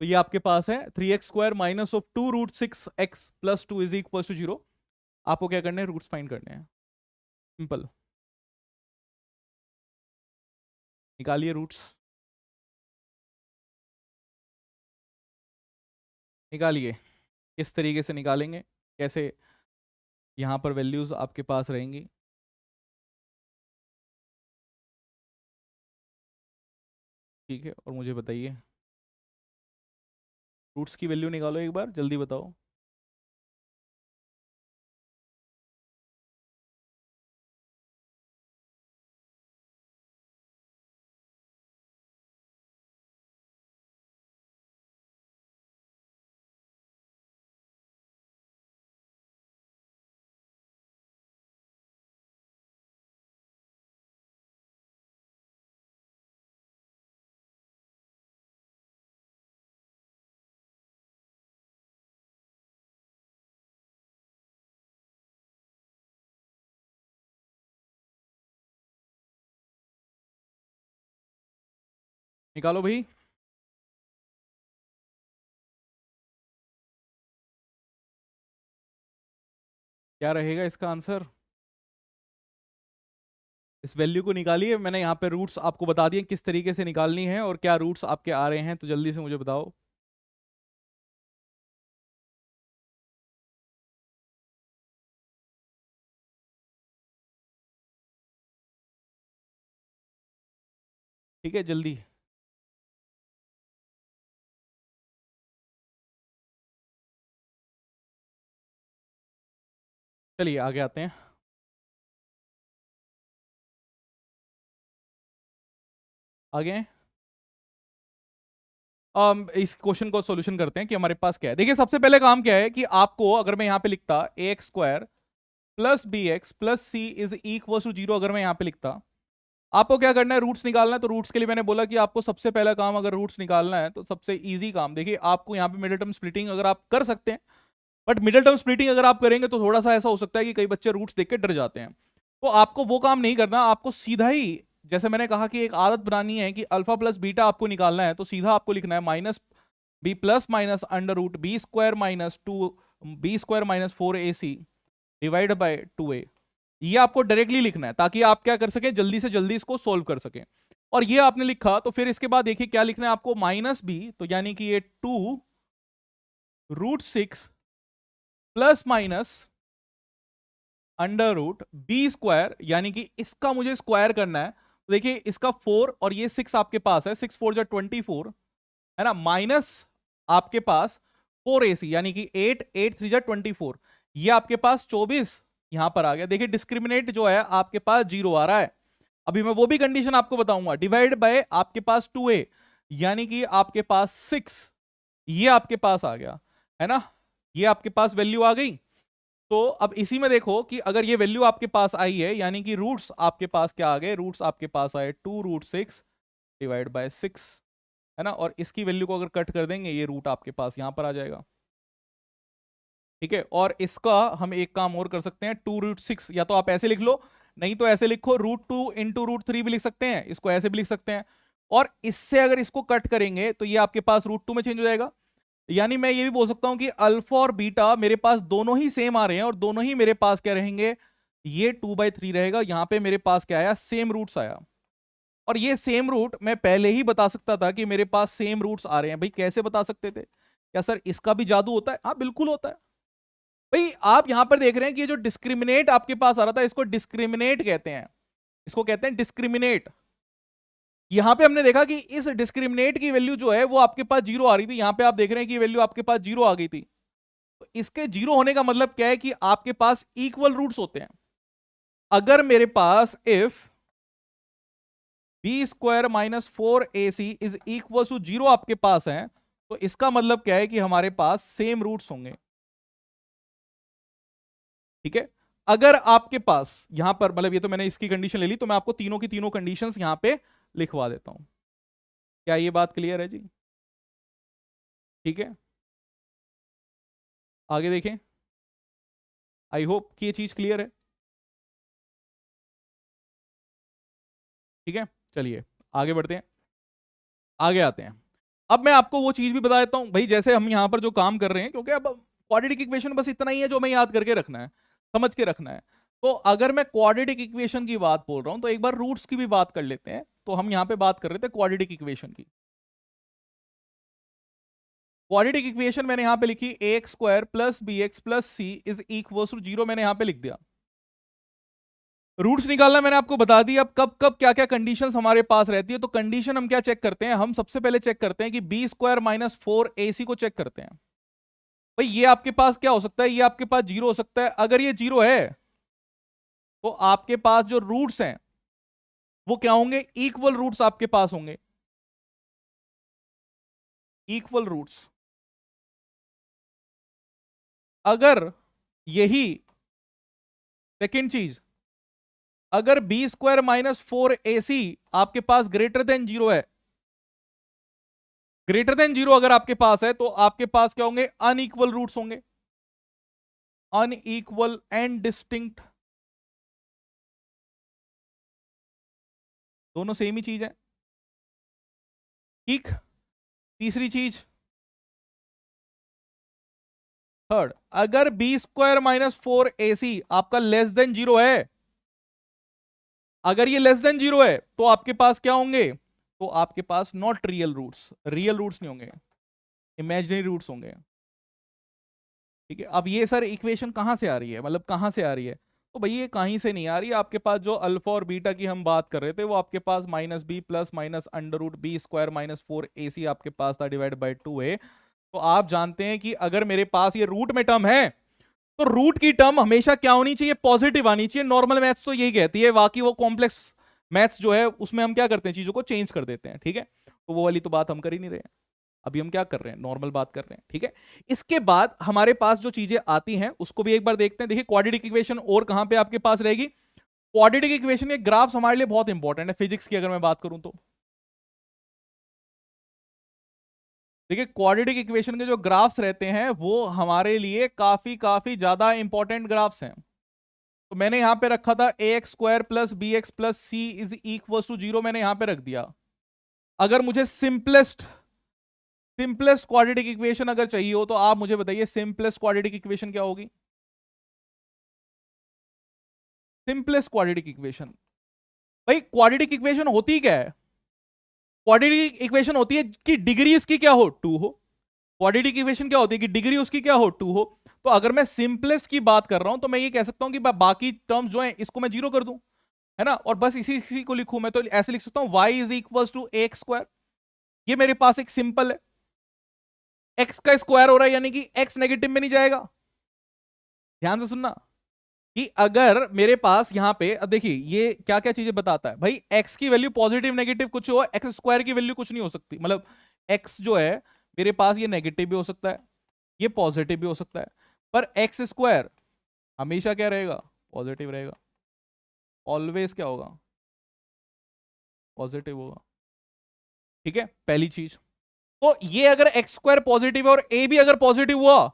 तो ये आपके पास है 3x² minus of 2√6x plus 2 is equal to 0। आपको क्या करना है, रूट्स फाइंड करने हैं, सिंपल। निकालिए रूट्स, निकालिए। किस तरीके से निकालेंगे, कैसे यहां पर वैल्यूज आपके पास रहेंगी। ठीक है, और मुझे बताइए, रूट्स की वैल्यू निकालो एक बार, जल्दी बताओ। निकालो भाई। क्या रहेगा इसका आंसर, इस वैल्यू को निकालिए। मैंने यहाँ पे रूट्स आपको बता दिए किस तरीके से निकालनी है और क्या रूट्स आपके आ रहे हैं, तो जल्दी से मुझे बताओ। ठीक है, जल्दी। चलिए आगे आते हैं। आगे इस क्वेश्चन को सॉल्यूशन करते हैं कि हमारे पास क्या है। देखिए सबसे पहले काम क्या है कि आपको, अगर मैं यहाँ पे लिखता ax² plus bx plus C is equal to 0, अगर मैं यहाँ पे लिखता, आपको क्या करना है, रूट्स निकालना है। तो रूट्स के लिए मैंने बोला कि आपको सबसे पहला काम, अगर रूट्स निकालना है तो सबसे इजी काम, देखिए आपको यहाँ पे मिडिल टर्म स्प्लिटिंग अगर आप कर सकते हैं, बट मिडिल टर्म स्प्लिटिंग अगर आप करेंगे तो थोड़ा सा ऐसा हो सकता है कि कई बच्चे रूट्स देख के डर जाते हैं। तो आपको वो काम नहीं करना, आपको सीधा ही, जैसे मैंने कहा कि एक आदत बनानी है कि अल्फा प्लस बीटा आपको निकालना है, तो सीधा आपको लिखना है minus B plus minus under root B square minus 4ac divide by 2a। ये आपको डायरेक्टली लिखना है ताकि आप क्या कर सकें, जल्दी से जल्दी इसको सोल्व कर सकें। और ये आपने लिखा तो फिर इसके बाद देखिए क्या लिखना है आपको, -b, तो यानी कि ये 2√6 plus minus under root B square, यानी कि इसका मुझे स्क्वायर करना है। तो देखिए इसका 4 और ये 6 आपके पास है, 6 4 जा 24 है ना, माइनस आपके पास 4ac यानी कि 8 8 3 जा 24, ये आपके पास 24 यहां पर आ गया। देखिए डिस्क्रिमिनेट जो है आपके पास 0 आ रहा है। अभी मैं वो भी कंडीशन आपको बताऊंगा। डिवाइड बाय आपके पास 2a यानी कि आपके पास 6, ये आपके पास आ गया है ना, ये आपके पास वैल्यू आ गई। तो अब इसी में देखो कि अगर ये वैल्यू आपके पास आई है, यानी कि रूट्स आपके पास क्या आ गए, रूट्स आपके पास आए 2√6 डिवाइड बाय 6 है ना, और इसकी वैल्यू को अगर कट कर देंगे ये रूट आपके पास यहां पर आ जाएगा। ठीक है, और इसका हम एक काम और कर सकते हैं, 2√6 या तो आप ऐसे लिख लो, नहीं तो ऐसे लिखो √2 इंटू √3 भी लिख सकते हैं, इसको ऐसे भी लिख सकते हैं। और इससे अगर इसको कट करेंगे तो ये आपके पास √2 में चेंज हो जाएगा। यानी मैं ये भी बोल सकता हूं कि अल्फा और बीटा मेरे पास दोनों ही सेम आ रहे हैं, और दोनों ही मेरे पास क्या रहेंगे, ये 2/3 रहेगा। यहां पे मेरे पास क्या आया, सेम रूट्स आया। और ये सेम रूट मैं पहले ही बता सकता था कि मेरे पास सेम रूट्स आ रहे हैं। भाई कैसे बता सकते थे, क्या सर इसका भी जादू होता है? हाँ बिल्कुल होता है। भाई आप यहां पर देख रहे हैं कि ये जो डिस्क्रिमिनेट आपके पास आ रहा था, इसको डिस्क्रिमिनेट कहते हैं, इसको कहते हैं डिस्क्रिमिनेट। यहां पे हमने देखा कि इस डिस्क्रिमिनेट की वैल्यू जो है वो आपके पास 0 आ रही थी, यहां पे आप देख रहे हैं कि वैल्यू आपके पास 0 आ गई थी। तो इसके 0 होने का मतलब क्या है कि आपके पास इक्वल रूट्स होते हैं। अगर मेरे पास if B square minus 4ac is equal to 0 आपके पास है, तो इसका मतलब क्या है कि हमारे पास सेम रूट्स होंगे। ठीक है, अगर आपके पास यहां पर, मतलब ये तो मैंने इसकी कंडीशन ले ली, तो मैं आपको तीनों की तीनों कंडीशंस यहां पे लिखवा देता हूं। क्या ये बात क्लियर है जी? ठीक है, आगे देखें। आई होप कि ये चीज क्लियर है। ठीक है, चलिए आगे बढ़ते हैं, आगे आते हैं। अब मैं आपको वो चीज भी बता देता हूं भाई, जैसे हम यहां पर जो काम कर रहे हैं, क्योंकि अब क्वाड्रेटिक इक्वेशन बस इतना ही है जो हमें याद करके रखना है, समझ के रखना है। तो अगर मैं क्वाड्रेटिक इक्वेशन की बात बोल रहा हूं, तो एक बार रूट्स की भी बात कर लेते हैं। तो हम यहां पे बात कर रहे थे क्वाड्रेटिक इक्वेशन की। क्वाड्रेटिक इक्वेशन मैंने यहां पे लिखी, x square plus B x plus C is equal to 0, मैंने यहां पे लिख दिया। रूट्स निकालना मैंने आपको बता दी। अब कब कब क्या क्या कंडीशंस हमारे पास रहती है, तो कंडीशन हम क्या चेक करते हैं, हम सबसे पहले चेक करते हैं कि बी स्क्वायर माइनस 4ac को चेक करते हैं। भाई ये आपके पास क्या हो सकता है, ये आपके पास 0 हो सकता है। अगर ये 0 है तो आपके पास जो रूट्स हैं वो क्या होंगे, इक्वल रूट्स आपके पास होंगे, इक्वल रूट्स। अगर यही सेकेंड चीज, अगर बी स्क्वायर माइनस 4ac आपके पास ग्रेटर देन 0 है, ग्रेटर देन 0 अगर आपके पास है, तो आपके पास क्या होंगे, अनइक्वल रूट्स होंगे, अनइक्वल एंड डिस्टिंक्ट, दोनों सेम ही चीज है। ठीक, तीसरी चीज, थर्ड, अगर बी स्क्वायर माइनस 4ac आपका लेस देन 0 है, अगर ये लेस देन 0 है तो आपके पास क्या होंगे, तो आपके पास not real roots, real roots नहीं होंगे, इमेजिनरी रूट्स होंगे। ठीक है, अब ये सर इक्वेशन कहां से आ रही है, मतलब कहां से आ रही है, तो भाई ये कहीं से नहीं आ रही है। आपके पास जो अल्फा और बीटा की हम बात कर रहे थे, वो आपके पास minus B plus minus under root B square minus 4ac आपके पास था डिवाइड बाई 2a। तो आप जानते हैं कि अगर मेरे पास ये रूट में टर्म है, तो रूट की टर्म हमेशा क्या होनी चाहिए, पॉजिटिव आनी चाहिए। नॉर्मल मैथ्स तो यही कहती है, बाकी वो कॉम्प्लेक्स मैथ्स जो है उसमें हम क्या करते हैं, चीजों को चेंज कर देते हैं। ठीक है, तो वो वाली तो बात हम कर ही नहीं रहे हैं, अभी हम क्या कर रहे हैं, नॉर्मल बात कर रहे हैं। ठीक है, इसके बाद हमारे पास जो चीजें आती हैं उसको भी एक बार देखते हैं। देखिए क्वाड्रेटिक इक्वेशन और कहां पे आपके पास रहेगी, क्वाड्रेटिक इक्वेशन के ग्राफ्स हमारे लिए बहुत इंपॉर्टेंट है फिजिक्स की अगर मैं बात करूं तो। देखिए क्वाड्रेटिक इक्वेशन के जो ग्राफ्स रहते हैं वो हमारे लिए काफी काफी ज्यादा इंपॉर्टेंट ग्राफ्स हैं। तो मैंने यहां पे रखा था A x square plus B x plus C is equal to 0, मैंने यहां पे रख दिया। अगर मुझे सिंपलेस्ट क्वाड्रेटिक इक्वेशन अगर चाहिए हो, तो आप मुझे बताइए सिंपलेस्ट क्वाड्रेटिक इक्वेशन क्या होगी। सिंपलेस्ट क्वाड्रेटिक इक्वेशन, भाई क्वाड्रेटिक इक्वेशन होती क्या है, क्वाड्रेटिक इक्वेशन होती है कि डिग्री इसकी क्या हो, 2 हो। क्वाड्रेटिक इक्वेशन क्या होती है कि डिग्री उसकी क्या हो, 2 हो। तो अगर मैं सिंपलेस्ट की बात कर रहा हूं तो मैं ये कह सकता हूं कि बाकी टर्म्स जो है इसको मैं जीरो कर दूं, है ना, और बस इसी को लिखूं। मैं तो ऐसे लिख सकता हूं y is equal to A x square. ये मेरे पास एक सिंपल है, x का स्क्वायर हो रहा है यानी कि x नेगेटिव में नहीं जाएगा। ध्यान से सुनना कि अगर मेरे पास यहां पे, अब देखिए ये क्या क्या चीजें बताता है भाई। x की वैल्यू पॉजिटिव नेगेटिव कुछ हो, एक्स स्क्वायर की वैल्यू कुछ नहीं हो सकती। मतलब x जो है मेरे पास ये नेगेटिव भी हो सकता है, ये पॉजिटिव भी हो सकता है, पर एक्स स्क्वायर हमेशा क्या रहेगा, पॉजिटिव रहेगा। ऑलवेज क्या होगा, पॉजिटिव होगा। ठीक है, पहली चीज। तो ये अगर एक्स स्क्वायर पॉजिटिव है और ए भी अगर पॉजिटिव हुआ,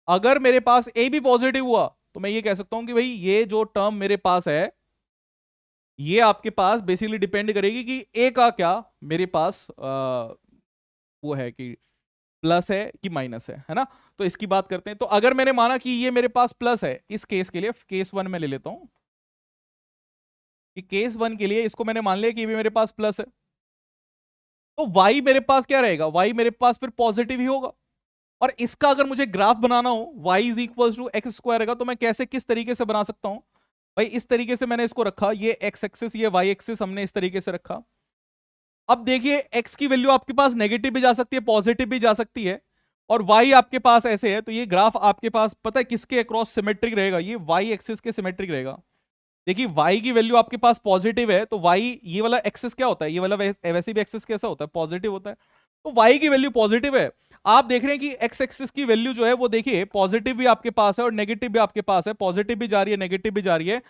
अगर मेरे पास ए भी पॉजिटिव हुआ, तो मैं ये कह सकता हूं कि भाई ये जो टर्म मेरे पास है, ये आपके पास बेसिकली डिपेंड करेगी कि ए का क्या मेरे पास वो है कि प्लस है कि माइनस है ना। तो इसकी बात करते हैं। तो अगर मैंने माना कि ये मेरे पास प्लस है, इस केस के लिए, केस वन में ले लेता हूं कि केस वन के लिए इसको मैंने मान लिया कि ये मेरे पास प्लस है, तो y मेरे पास क्या रहेगा, y मेरे पास फिर पॉजिटिव ही होगा। और इसका अगर मुझे ग्राफ बनाना हो, y is equal to x square रहेगा, तो मैं कैसे किस तरीके से बना सकता हूं भाई। इस तरीके से मैंने इसको रखा, ये x एक्सिस ये y एक्सिस हमने इस तरीके से रखा। अब देखिए x की वैल्यू आपके पास नेगेटिव भी जा सकती है, पॉजिटिव भी जा सकती है, और y आपके पास ऐसे है, तो ये ग्राफ आपके पास पता है किसके अक्रॉस सिमेट्रिक रहेगा, ये y एक्सिस के सिमेट्रिक रहेगा। देखिए y की वैल्यू आपके पास पॉजिटिव है, तो y ये वाला एक्सिस क्या होता है, ये वाला वैसे भी एक्सिस कैसा होता है, पॉजिटिव होता है। तो y की वैल्यू पॉजिटिव है। आप देख रहे हैं कि x एक्सिस की वैल्यू जो है वो देखिए पॉजिटिव भी आपके पास है और नेगेटिव भी आपके पास है, पॉजिटिव भी जा रही है नेगेटिव भी जा रही है।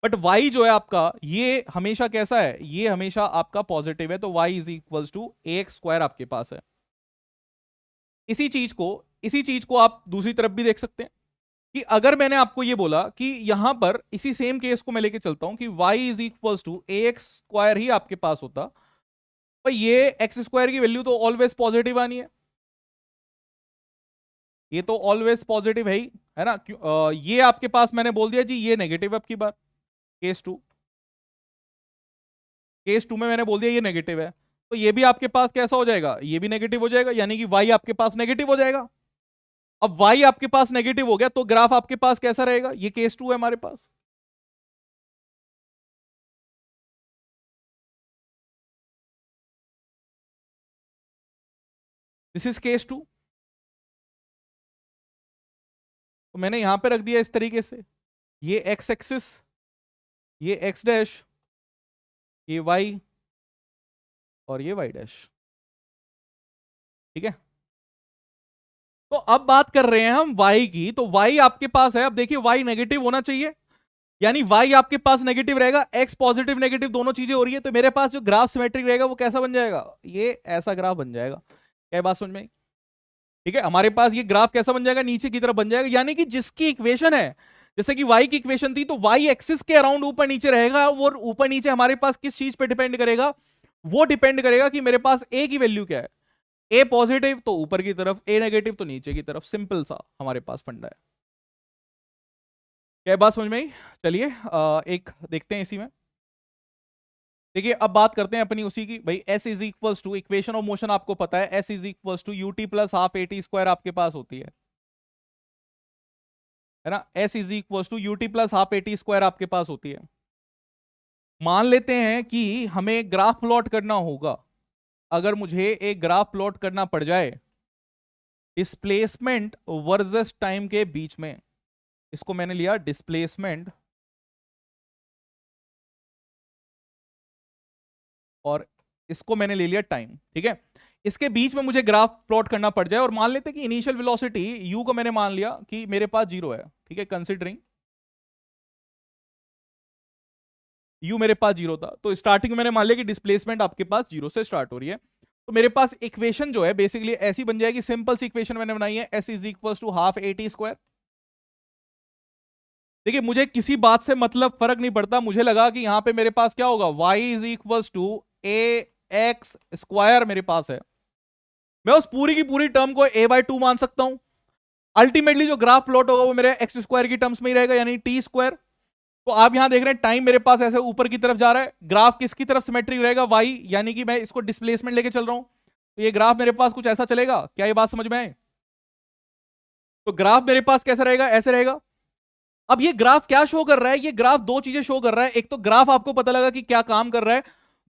बट y जो है आपका, ये हमेशा कैसा है, ये हमेशा आपका पॉजिटिव है, तो y is equal to A x square आपके पास है। इसी चीज को आप दूसरी तरफ भी देख सकते हैं कि अगर मैंने आपको ये बोला कि यहां पर इसी सेम केस को मैं लेके चलता हूं कि y is equal to A x square ही आपके पास होता, तो ये एक्स स्क्वायर की वैल्यू तो ऑलवेज पॉजिटिव आनी है, ये तो ऑलवेज पॉजिटिव है ही, है ना। ये आपके पास मैंने बोल दिया जी ये नेगेटिव अब की बात। केस टू, केस टू में मैंने बोल दिया ये नेगेटिव है, तो ये भी आपके पास कैसा हो जाएगा, ये भी नेगेटिव हो जाएगा, यानी कि y आपके पास नेगेटिव हो जाएगा। अब y आपके पास नेगेटिव हो गया तो ग्राफ आपके पास कैसा रहेगा, ये केस टू है हमारे पास। This is case two. तो मैंने यहां पे रख दिया इस तरीके से, ये एक्स एक्सिस, ये एक्स डैश, ये वाई, और ये वाई डैश। ठीक है, तो अब बात कर रहे हैं हम y की। तो y आपके पास है, अब देखिए y नेगेटिव होना चाहिए, यानी y आपके पास नेगेटिव रहेगा, x पॉजिटिव नेगेटिव दोनों चीजें हो रही है, तो मेरे पास जो ग्राफ सिमेट्रिक रहेगा वो कैसा बन जाएगा, ये ऐसा ग्राफ बन जाएगा। क्या बात समझ में आई? ठीक है, हमारे पास ये ग्राफ कैसा बन जाएगा, नीचे की तरफ बन जाएगा, यानी कि जिसकी इक्वेशन है, जैसे कि y की इक्वेशन थी, तो y एक्सिस के अराउंड ऊपर नीचे रहेगा, वो ऊपर नीचे हमारे पास किस चीज पे डिपेंड करेगा, वो डिपेंड करेगा कि मेरे पास a की वैल्यू क्या है। ए पॉजिटिव तो ऊपर की तरफ, ए नेगेटिव तो नीचे की तरफ, सिंपल सा हमारे पास फंडा है। क्या बात समझ में आई? चलिए एक देखते हैं इसी में। देखिए अब बात करते हैं अपनी उसी की भाई। s is equal to, equation of motion आपको पता है, s is equal to u t plus half a t square आपके पास होती है ना। s is equal to u t plus half a t square आपके पास होती है। मान लेते हैं कि हमें ग्राफ प्लॉट करना होगा, अगर मुझे एक ग्राफ प्लॉट करना पड़ जाए डिस्प्लेसमेंट वर्सेस टाइम के बीच में, इसको मैंने लिया डिस्प्लेसमेंट और इसको मैंने ले लिया टाइम। ठीक है, इसके बीच में मुझे ग्राफ प्लॉट करना पड़ जाए और मान लेते हैं कि इनिशियल वेलोसिटी u को मैंने मान लिया कि मेरे पास जीरो है। ठीक है, कंसिडरिंग u मेरे पास जीरो था, तो स्टार्टिंग में मैंने मान लिया कि डिस्प्लेसमेंट आपके पास जीरो से स्टार्ट हो रही है, तो मेरे पास इक्वेशन जो है बेसिकली ऐसी बन जाएगी, सिंपल सी इक्वेशन मैंने बनाई है, s is equal to half a t square. देखिए मुझे किसी बात से मतलब फर्क नहीं पड़ता, मुझे लगा कि यहां पे मेरे पास क्या होगा, y is equal to A x square मेरे पास है, मैं उस पूरी की पूरी टर्म को a बाई टू मान सकता हूं। अल्टीमेटली जो ग्राफ प्लॉट होगा वो मेरे एक्स स्क्वायर की टर्म्स में ही रहेगा, यानी टी स्क्वायर। तो आप यहां देख रहे हैं टाइम मेरे पास ऐसे ऊपर की तरफ जा रहा है, ग्राफ किसकी तरफ सिमेट्रिक रहेगा, y, यानी कि मैं इसको डिस्प्लेसमेंट लेके चल रहा हूं, तो ये ग्राफ मेरे पास कुछ ऐसा चलेगा। क्या ये बात समझ में आए? तो ग्राफ मेरे पास कैसा रहेगा, ऐसे रहेगा। अब ये ग्राफ क्या शो कर रहा है, ये ग्राफ दो चीजें शो कर रहा है। एक तो ग्राफ आपको पता लगा कि क्या काम कर रहा है,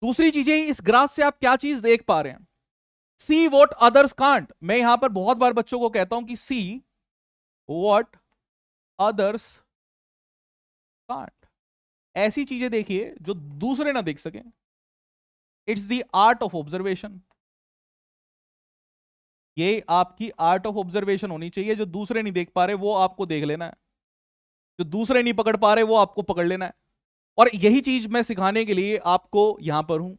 दूसरी चीजें इस ग्राफ से आप क्या चीज देख पा रहे हैं। See what others can't. मैं यहां पर बहुत बार बच्चों को कहता हूं कि सी वॉट अदर्स कांट। ऐसी चीजें देखिए जो दूसरे ना देख सकें। It's the art of observation. ये आपकी आर्ट ऑफ ऑब्जर्वेशन होनी चाहिए। जो दूसरे नहीं देख पा रहे वो आपको देख लेना है, जो दूसरे नहीं पकड़ पा रहे वो आपको पकड़ लेना है। और यही चीज मैं सिखाने के लिए आपको यहां पर हूं।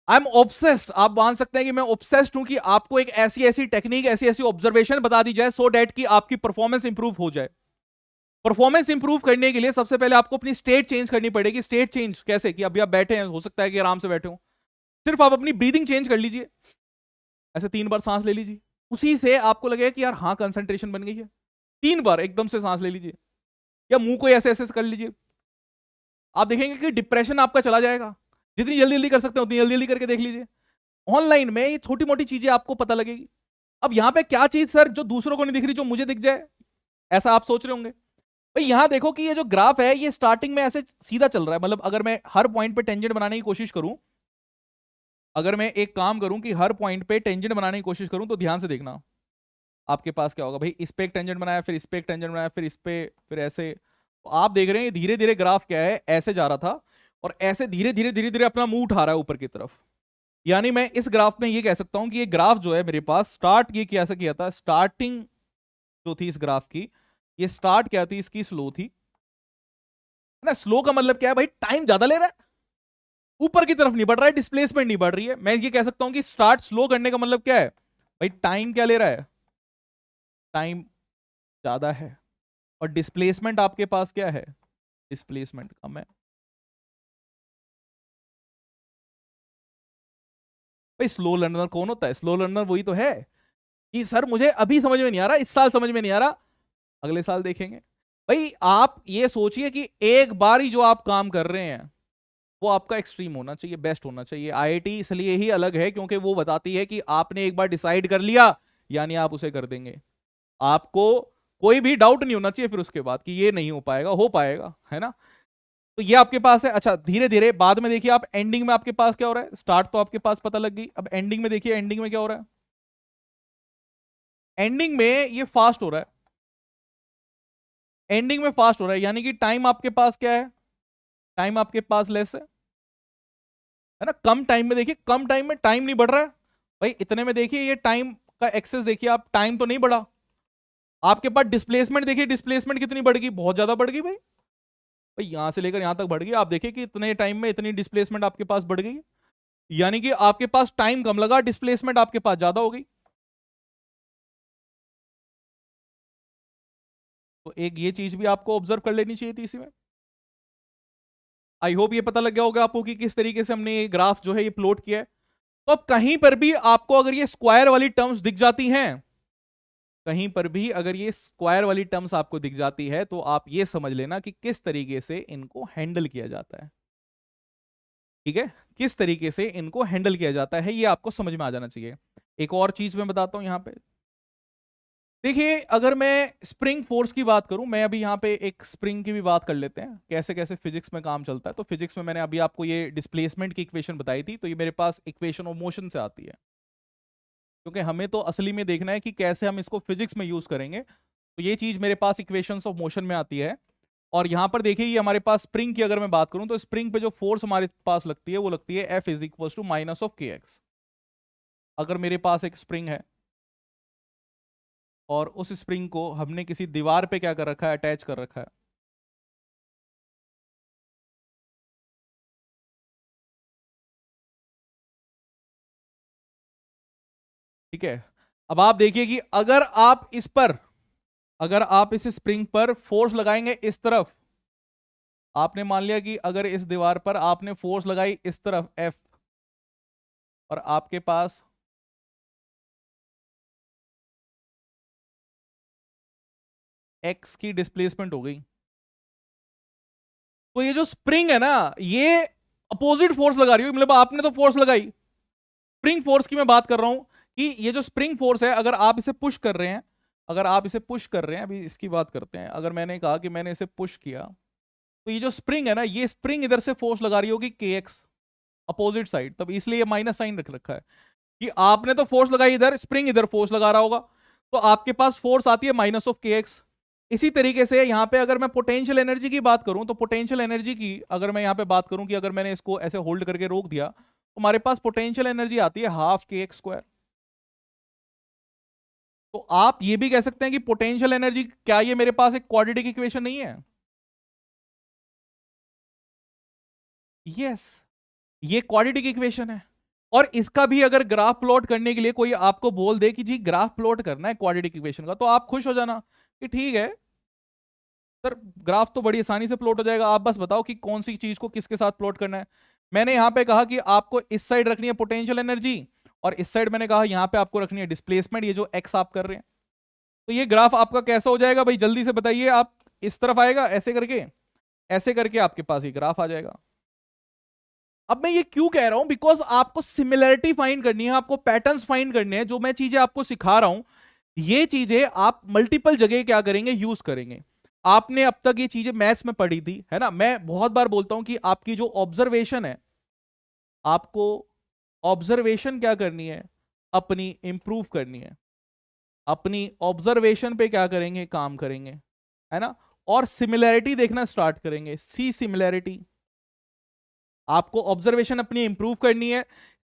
I am obsessed. आप मान सकते हैं कि मैं ऑब्सेस्ड हूं कि आपको एक ऐसी ऐसी टेक्निक, ऐसी ऐसी ऑब्जर्वेशन बता दी जाए सो डैट कि आपकी परफॉर्मेंस इंप्रूव हो जाए। परफॉर्मेंस इंप्रूव करने के लिए सबसे पहले आपको अपनी स्टेट चेंज करनी पड़ेगी। स्टेट चेंज कैसे, कि अभी आप बैठे हैं, हो सकता है कि आराम से बैठे हो, सिर्फ आप अपनी ब्रीदिंग चेंज कर लीजिए। ऐसे 3 बार सांस ले लीजिए, उसी से आपको लगेगा कि यार हाँ कंसंट्रेशन बन गई है। 3 बार एकदम से सांस ले लीजिए, या मुंह को ऐसे ऐसे कर लीजिए। आप देखेंगे कि डिप्रेशन आपका चला जाएगा। जितनी जल्दी जल्दी कर सकते हो उतनी जल्दी जल्दी करके देख लीजिए। ऑनलाइन में ये छोटी मोटी चीजें आपको पता लगेगी। अब यहां पे क्या चीज सर जो दूसरों को नहीं दिख रही, जो मुझे दिख जाए, ऐसा आप सोच रहे होंगे। भाई यहां देखो कि ये जो ग्राफ है ये स्टार्टिंग में ऐसे सीधा चल रहा है। मतलब अगर मैं हर पॉइंट पे टेंजेंट बनाने की कोशिश करूं, अगर मैं एक काम करूं कि हर पॉइंट पे टेंजेंट बनाने की कोशिश करूं, तो ध्यान से देखना आपके पास क्या होगा। भाई इस पे एक टेंजेंट बनाया, फिर इस पे एक टेंजेंट बनाया, फिर इस पे, फिर ऐसे। तो आप देख रहे हैं धीरे धीरे ग्राफ क्या है, ऐसे जा रहा था और ऐसे धीरे धीरे धीरे धीरे अपना मुंह उठा रहा है ऊपर की तरफ। यानी मैं इस ग्राफ में ये कह सकता हूं कि ये ग्राफ जो है मेरे पास स्टार्ट ये कैसे किया था, स्टार्टिंग जो थी इस ग्राफ की, ये स्टार्ट क्या थी इसकी, स्लो थी, है ना। स्लो का मतलब क्या है भाई, टाइम ज्यादा ले रहा है, ऊपर की तरफ नहीं बढ़ रहा है, डिस्प्लेसमेंट नहीं बढ़ रही है। मैं ये कह सकता हूं कि स्टार्ट स्लो करने का मतलब क्या है भाई, टाइम क्या ले रहा है, टाइम ज्यादा है। और डिस्प्लेसमेंट आपके पास क्या है, डिस्प्लेसमेंट कम है। भाई स्लो लर्नर कौन होता है, स्लो लर्नर वही तो है कि सर मुझे अभी समझ में नहीं आ रहा, इस साल समझ में नहीं आ रहा, अगले साल देखेंगे। भाई आप ये सोचिए कि एक बार ही जो आप काम कर रहे हैं वो आपका एक्सट्रीम होना चाहिए, बेस्ट होना चाहिए। आईआईटी इसलिए ही अलग है क्योंकि वो बताती है कि आपने एक बार डिसाइड कर लिया यानी आप उसे कर देंगे। आपको कोई भी डाउट नहीं होना चाहिए फिर उसके बाद कि ये नहीं हो पाएगा, हो पाएगा, है ना। तो ये आपके पास है। अच्छा धीरे धीरे बाद में देखिए आप एंडिंग में आपके पास क्या हो रहा है। स्टार्ट तो आपके पास पता लग गई, अब एंडिंग में देखिए, एंडिंग में क्या हो रहा है। एंडिंग में ये फास्ट हो रहा है, एंडिंग में फास्ट हो रहा है, यानी कि टाइम आपके पास क्या है, टाइम आपके पास लेस है ना। कम टाइम में देखिए, कम टाइम में टाइम नहीं बढ़ रहा है। भाई इतने में देखिए ये टाइम का एक्सेस देखिए आप, टाइम तो नहीं बढ़ा। आपके पास डिस्प्लेसमेंट देखिए, डिस्प्लेसमेंट कितनी बढ़ गई, बहुत ज्यादा बढ़ गई भाई। भाई यहां से लेकर यहां तक बढ़ गई, आप देखिए कि इतने टाइम में इतनी डिस्प्लेसमेंट आपके पास बढ़ गई। यानी कि आपके पास टाइम कम लगा, डिस्प्लेसमेंट आपके पास ज्यादा हो गई। तो एक ये चीज भी आपको ऑब्जर्व कर लेनी चाहिए थी इसी में। आई होप ये पता लग गया होगा आपको कि किस तरीके से हमने ये ग्राफ जो है ये प्लॉट किया है। तो अब कहीं पर भी आपको अगर ये स्क्वायर वाली टर्म्स दिख जाती हैं, कहीं पर भी अगर ये स्क्वायर वाली टर्म्स आपको दिख जाती है, तो आप ये समझ लेना कि किस तरीके से इनको हैंडल किया जाता है। ठीक है, किस तरीके से इनको हैंडल किया जाता है ये आपको समझ में आ जाना चाहिए। एक और चीज मैं बताता हूं यहां पे। देखिए अगर मैं स्प्रिंग फोर्स की बात करूं, मैं अभी यहाँ पे एक स्प्रिंग की भी बात कर लेते हैं, कैसे कैसे फिजिक्स में काम चलता है। तो फिजिक्स में मैंने अभी आपको ये डिस्प्लेसमेंट की इक्वेशन बताई थी, तो ये मेरे पास इक्वेशन ऑफ मोशन से आती है, क्योंकि हमें तो असली में देखना है कि कैसे हम इसको फिजिक्स में यूज करेंगे। तो ये चीज मेरे पास इक्वेशंस ऑफ मोशन में आती है। और यहां पर देखिए ये हमारे पास स्प्रिंग की अगर मैं बात करूं, तो स्प्रिंग पे जो फोर्स हमारे पास लगती है वो लगती है F is equal to minus of k x. अगर मेरे पास एक स्प्रिंग है और उस स्प्रिंग को हमने किसी दीवार पे क्या कर रखा है, अटैच कर रखा है, ठीक है। अब आप देखिए कि अगर आप इस स्प्रिंग पर फोर्स लगाएंगे इस तरफ, आपने मान लिया कि अगर इस दीवार पर आपने फोर्स लगाई इस तरफ F, और आपके पास X की डिस्प्लेसमेंट हो गई, तो ये जो स्प्रिंग है ना ये अपोजिट फोर्स लगा रही है। मतलब आपने तो फोर्स लगाई, स्प्रिंग फोर्स की मैं बात कर रहा हूं कि ये जो स्प्रिंग फोर्स है अगर आप इसे पुश कर रहे हैं, अगर आप इसे पुश कर रहे हैं, अभी इसकी बात करते हैं, अगर मैंने कहा कि मैंने इसे पुश किया, तो ये जो स्प्रिंग है ना, ये स्प्रिंग इधर से फोर्स लगा रही होगी के एक्स अपोजिट साइड, तब इसलिए ये माइनस साइन रख रखा है कि आपने तो फोर्स लगाई इधर, स्प्रिंग इधर फोर्स लगा रहा होगा, तो आपके पास फोर्स आती है माइनस ऑफ के एक्स। इसी तरीके से यहां पे अगर मैं पोटेंशियल एनर्जी की बात करूं, तो पोटेंशियल एनर्जी की अगर मैं यहां पे बात करूं कि अगर मैंने इसको ऐसे होल्ड करके रोक दिया, तो हमारे पास पोटेंशियल एनर्जी आती है हाफ के एक्स स्क्वायर। तो आप ये भी कह सकते हैं कि पोटेंशियल एनर्जी, क्या ये मेरे पास एक क्वाड्रेटिक इक्वेशन नहीं है? यस, ये क्वाड्रेटिक इक्वेशन है। और इसका भी अगर ग्राफ प्लॉट करने के लिए कोई आपको बोल दे कि जी ग्राफ प्लॉट करना है क्वाड्रेटिक इक्वेशन का, तो आप खुश हो जाना कि ठीक है सर, ग्राफ तो बड़ी आसानी से प्लॉट हो जाएगा, आप बस बताओ कि कौन सी चीज को किसके साथ प्लॉट करना है। मैंने यहां पे कहा कि आपको इस साइड रखनी है पोटेंशियल एनर्जी, और इस साइड मैंने कहा यहां पे आपको रखनी है डिस्प्लेसमेंट, ये जो एक्स आप कर रहे हैं। तो ये ग्राफ आपका कैसा हो जाएगा भाई, जल्दी से बताइए। आप इस तरफ आएगा ऐसे करके, ऐसे करके आपके पास ये ग्राफ आ जाएगा। अब मैं ये क्यों कह रहा हूं, बिकॉज आपको सिमिलरिटी फाइंड करनी है, आपको पैटर्न्स फाइंड करने हैं। जो मैं चीजें आपको सिखा रहा हूं, ये चीजें आप मल्टीपल जगह क्या करेंगे, यूज करेंगे। आपने अब तक ये चीजें मैथ्स में पढ़ी थी, है ना। मैं बहुत बार बोलता हूं कि आपकी जो ऑब्जर्वेशन है, आपको ऑब्जर्वेशन क्या करनी है, अपनी इंप्रूव करनी है। अपनी ऑब्जर्वेशन पे क्या करेंगे, काम करेंगे, है ना। और सिमिलैरिटी देखना स्टार्ट करेंगे, सी सिमिलैरिटी। आपको ऑब्जर्वेशन अपनी इंप्रूव करनी है,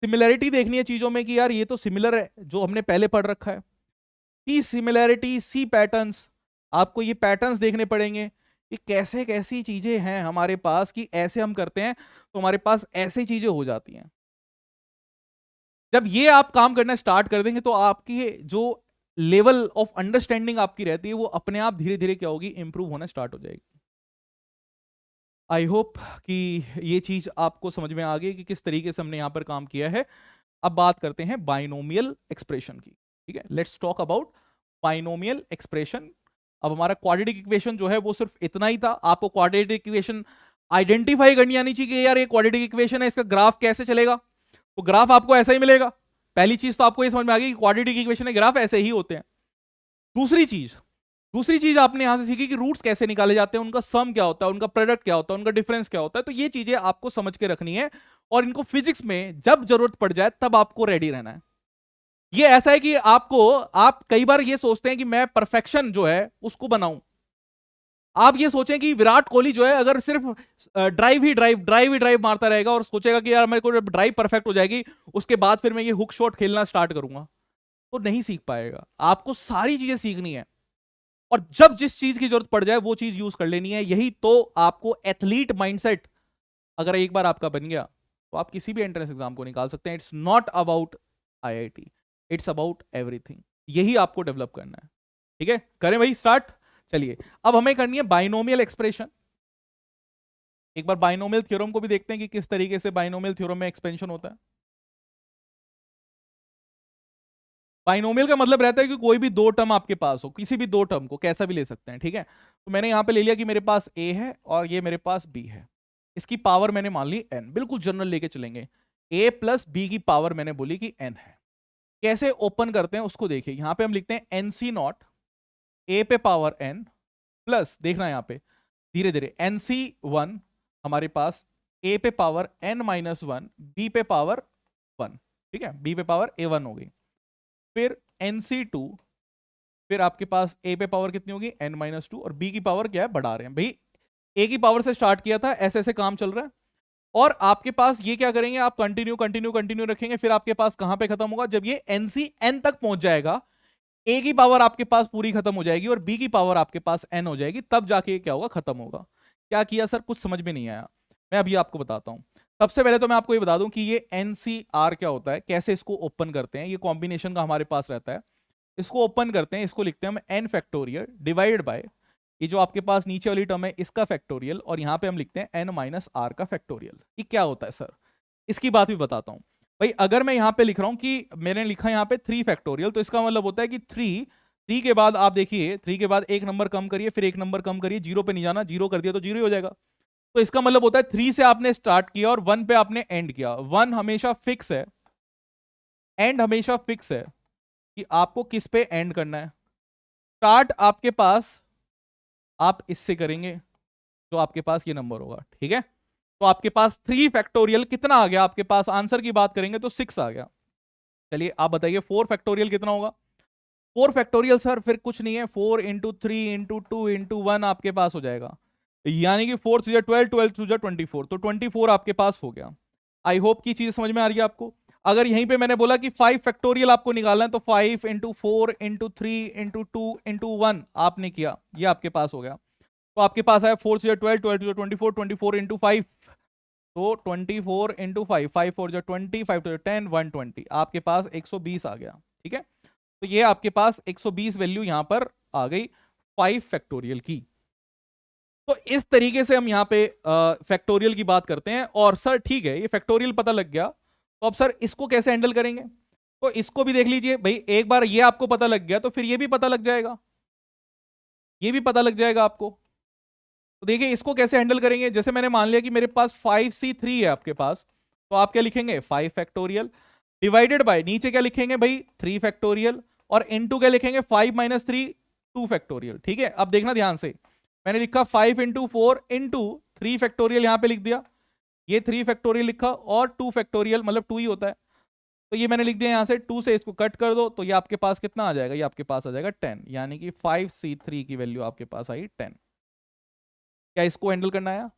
सिमिलैरिटी देखनी है चीजों में कि यार ये तो सिमिलर है जो हमने पहले पढ़ रखा है। सी सिमिलैरिटी, सी पैटर्न्स, आपको ये पैटर्न्स देखने पड़ेंगे कि कैसे कैसी चीजें हैं हमारे पास, कि ऐसे हम करते हैं तो हमारे पास ऐसी चीजें हो जाती हैं। जब ये आप काम करना स्टार्ट कर देंगे, तो आपकी जो लेवल ऑफ अंडरस्टैंडिंग आपकी रहती है, वो अपने आप धीरे धीरे क्या होगी, इंप्रूव होना स्टार्ट हो जाएगी। आई होप कि ये चीज आपको समझ में आ गई कि किस तरीके से हमने यहां पर काम किया है। अब बात करते हैं बाइनोमियल एक्सप्रेशन की। ठीक है, let's talk about binomial expression. अब हमारा क्वाड्रेटिक इक्वेशन जो है वो सिर्फ इतना ही था। आपको क्वाड्रेटिक इक्वेशन आइडेंटिफाई करनी आनी चाहिए कि यार ये क्वाड्रेटिक इक्वेशन है, इसका ग्राफ कैसे चलेगा। तो ग्राफ आपको ऐसा ही मिलेगा। पहली चीज तो आपको ये समझ में आ गई कि क्वाड्रेटिक इक्वेशन के ग्राफ ऐसे ही होते हैं। दूसरी चीज आपने यहां से सीखी कि रूट्स कैसे निकाले जाते हैं, उनका सम क्या होता है, उनका प्रोडक्ट क्या होता है, उनका डिफरेंस क्या होता है। तो ये चीजें आपको समझ के रखनी है, और इनको फिजिक्स में जब जरूरत पड़ जाए तब आपको रेडी रहना है। ये ऐसा है कि आप कई बार ये सोचते हैं कि मैं परफेक्शन जो है उसको बनाऊं। आप ये सोचें कि विराट कोहली जो है अगर सिर्फ ड्राइव मारता रहेगा और सोचेगा कि यार मेरे को ड्राइव परफेक्ट हो जाएगी, उसके बाद फिर मैं ये हुक शॉट खेलना स्टार्ट करूंगा, तो नहीं सीख पाएगा। आपको सारी चीजें सीखनी है, और जब जिस चीज की जरूरत पड़ जाए वो चीज यूज कर लेनी है। यही तो आपको एथलीट माइंडसेट अगर एक बार आपका बन गया, तो आप किसी भी एंट्रेंस एग्जाम को निकाल सकते हैं। It's not about IIT, it's about everything. यही आपको डेवलप करना है। ठीक है, करें भाई स्टार्ट। चलिए, अब हमें करनी है बाइनोमियल एक्सप्रेशन। एक बार बाइनोमियल थ्योरम को भी देखते हैं कि किस तरीके से बाइनोमियल थ्योरम में एक्सपेंशन होता है। बाइनोमियल का मतलब रहता है कि कोई भी दो टर्म आपके पास हो, किसी भी दो टर्म को कैसा भी ले सकते हैं। ठीक है, तो मैंने यहां पे ले लिया कि मेरे पास ए है और ये मेरे पास बी है। इसकी पावर मैंने मान ली n, बिल्कुल जनरल लेके चलेंगे। a प्लस बी की पावर मैंने बोली कि n है। कैसे ओपन करते हैं उसको देखिए। यहां पे हम लिखते हैं एन सी नॉट ए पे पावर n प्लस, देखना यहां पे धीरे धीरे, एन सी वन हमारे पास a पे power n minus one, b पे पावर 1। ठीक है, b पे पावर a1 हो गई। फिर NC2, फिर आपके पास a पे पावर कितनी होगी, n माइनस टू, और b की पावर क्या है, बढ़ा रहे हैं भाई। a की पावर से स्टार्ट किया था, ऐसे ऐसे काम चल रहा है। और आपके पास ये क्या करेंगे, आप कंटिन्यू कंटिन्यू कंटिन्यू रखेंगे। फिर आपके पास कहां पे खत्म होगा, जब ये NCn तक पहुंच जाएगा, a की पावर आपके पास पूरी खत्म हो जाएगी और b की पावर आपके पास n हो जाएगी, तब जाके क्या होगा, खत्म होगा। क्या किया सर, कुछ समझ में नहीं आया। मैं अभी आपको बताता हूं। सबसे पहले तो मैं आपको ये बता दूं कि ये NCR क्या होता है, कैसे इसको ओपन करते हैं। ये कॉम्बिनेशन का हमारे पास रहता है। इसको ओपन करते हैं, इसको लिखते हैं हम n फैक्टोरियल डिवाइडेड बाय ये जो आपके पास नीचे वाली टर्म है इसका फैक्टोरियल, और यहां पे हम लिखते हैं n माइनस आर का फैक्टोरियल। ये क्या होता है सर, इसकी बात भी बताता हूं। भाई अगर मैं यहां पे लिख रहा हूं कि मैंने लिखा यहां पे 3 फैक्टोरियल, तो इसका मतलब होता है कि 3 के बाद आप देखिए, 3 के बाद एक नंबर कम करिए, फिर एक नंबर कम करिए, जीरो पे नहीं जाना, जीरो कर दिया तो जीरो ही हो जाएगा। तो इसका मतलब होता है 3 से आपने स्टार्ट किया और 1 पे आपने एंड किया। 1 हमेशा फिक्स है, एंड हमेशा फिक्स है कि आपको किस पे एंड करना है। स्टार्ट आपके पास आप इससे करेंगे, जो आपके पास ये नंबर होगा, ठीक है। तो आपके पास 3 फैक्टोरियल कितना आ गया आपके पास, आंसर की बात करेंगे तो 6 आ गया। चलिए आप बताइए 4 फैक्टोरियल कितना होगा। 4 फैक्टोरियल सर फिर कुछ नहीं है, 4 इंटू 3 इंटू 2 इंटू 1 आपके पास हो जाएगा, यानी कि 4 से 12, 12 से 24, तो 24 आपके पास हो गया। आई होप की चीज समझ में आ रही है आपको। अगर यहीं पे मैंने बोला कि 5 फैक्टोरियल आपको निकालना है, तो 5 इंटू 4 इंटू 3 इंटू 2 इंटू 1 आपने किया, ये आपके पास हो गया। तो आपके पास आया 4 से 12, 12 से 24, 24 इंटू 5, तो 24 इंटू 5, 5 4 जो 20, 5 to 10, 120, आपके पास 120 आ गया, ठीक है। तो ये आपके पास 120 वैल्यू यहां पर आ गई 5 फैक्टोरियल की। तो इस तरीके से हम यहां पे फैक्टोरियल की बात करते हैं। और सर ठीक है, ये फैक्टोरियल पता लग गया, तो अब सर इसको कैसे हैंडल करेंगे। तो इसको भी देख लीजिए भाई, एक बार ये आपको पता लग गया तो फिर ये भी पता लग जाएगा, ये भी पता लग जाएगा आपको। तो देखिए इसको कैसे हैंडल करेंगे। जैसे मैंने मान लिया कि मेरे पास 5C3 है आपके पास, तो आप क्या लिखेंगे 5 फैक्टोरियल डिवाइडेड बाय, नीचे क्या लिखेंगे भाई 3 फैक्टोरियल, और इनटू क्या लिखेंगे 5 माइनस 3, 2 फैक्टोरियल, ठीक है। अब देखना ध्यान से, मैंने लिखा 5 इंटू 4 इंटू 3 फैक्टोरियल, यहां पे लिख दिया, ये 3 फैक्टोरियल लिखा, और 2 फैक्टोरियल मतलब 2 ही होता है, तो ये मैंने लिख दिया यहां से। 2 से इसको कट कर दो तो ये आपके पास कितना आ जाएगा, ये आपके पास आ जाएगा 10, यानी कि 5C3 की वैल्यू आपके पास आई 10। क्या इसको हैंडल करना है।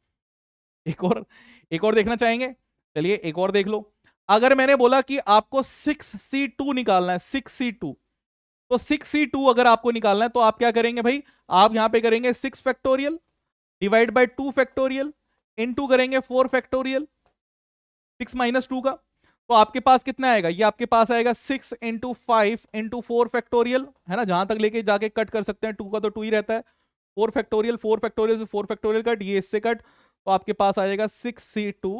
एक और देखना चाहेंगे, चलिए एक और देख लो। अगर मैंने बोला कि आपको 6C2 निकालना है, 6C2, तो 6C2 अगर आपको निकालना है तो आप क्या करेंगे भाई, आप यहां पे करेंगे 6 factorial divide bye 2 factorial into करेंगे 4 फैक्टोरियल, 6 माइनस 2 का, तो आपके पास कितना आएगा, ये आपके पास आएगा 6 इंटू 5 इंटू 4 फैक्टोरियल, है ना, जहां तक लेके जाके कट कर सकते हैं, 2 का तो 2 ही रहता है, 4 फैक्टोरियल, 4 फैक्टोरियल से 4 फैक्टोरियल कट, ये इससे कट, तो आपके पास आ जाएगा 6C2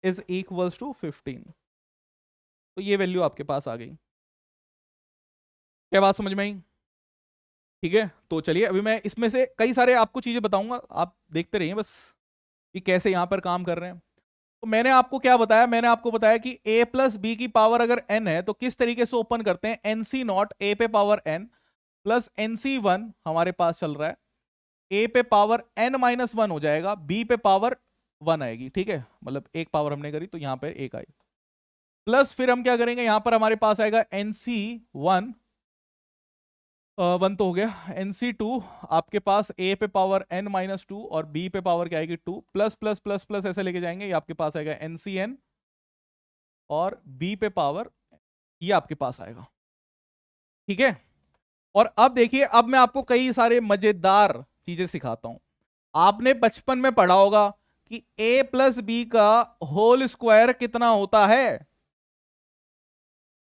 इज इक्वल्स टू 15। तो ये वैल्यू आपके पास आ गई। क्या बात समझ में आई। ठीक है, तो चलिए अभी मैं इसमें से कई सारे आपको चीजें बताऊंगा, आप देखते रहिए बस कि कैसे यहां पर काम कर रहे हैं। तो मैंने आपको क्या बताया, मैंने आपको बताया कि a प्लस बी की पावर अगर n है तो किस तरीके से ओपन करते हैं, एन सी नॉट ए पे power n plus n c one हमारे पास चल रहा है, a पे पावर n माइनस वन हो जाएगा, b पे पावर 1 आएगी, ठीक है, मतलब एक पावर हमने करी तो यहां पर एक आई, प्लस फिर हम क्या करेंगे, यहां पर हमारे पास आएगा एन सी वन, वन तो हो गया, एन सी टू आपके पास a पे पावर n माइनस टू और b पे पावर क्या आएगी 2, प्लस प्लस प्लस प्लस ऐसे लेके जाएंगे, ये आपके पास आएगा एन सी एन, और b पे पावर ये आपके पास आएगा, ठीक है। और अब देखिए, अब मैं आपको कई सारे मजेदार चीजें सिखाता हूं। आपने बचपन में पढ़ा होगा कि a प्लस बी का होल स्क्वायर कितना होता है।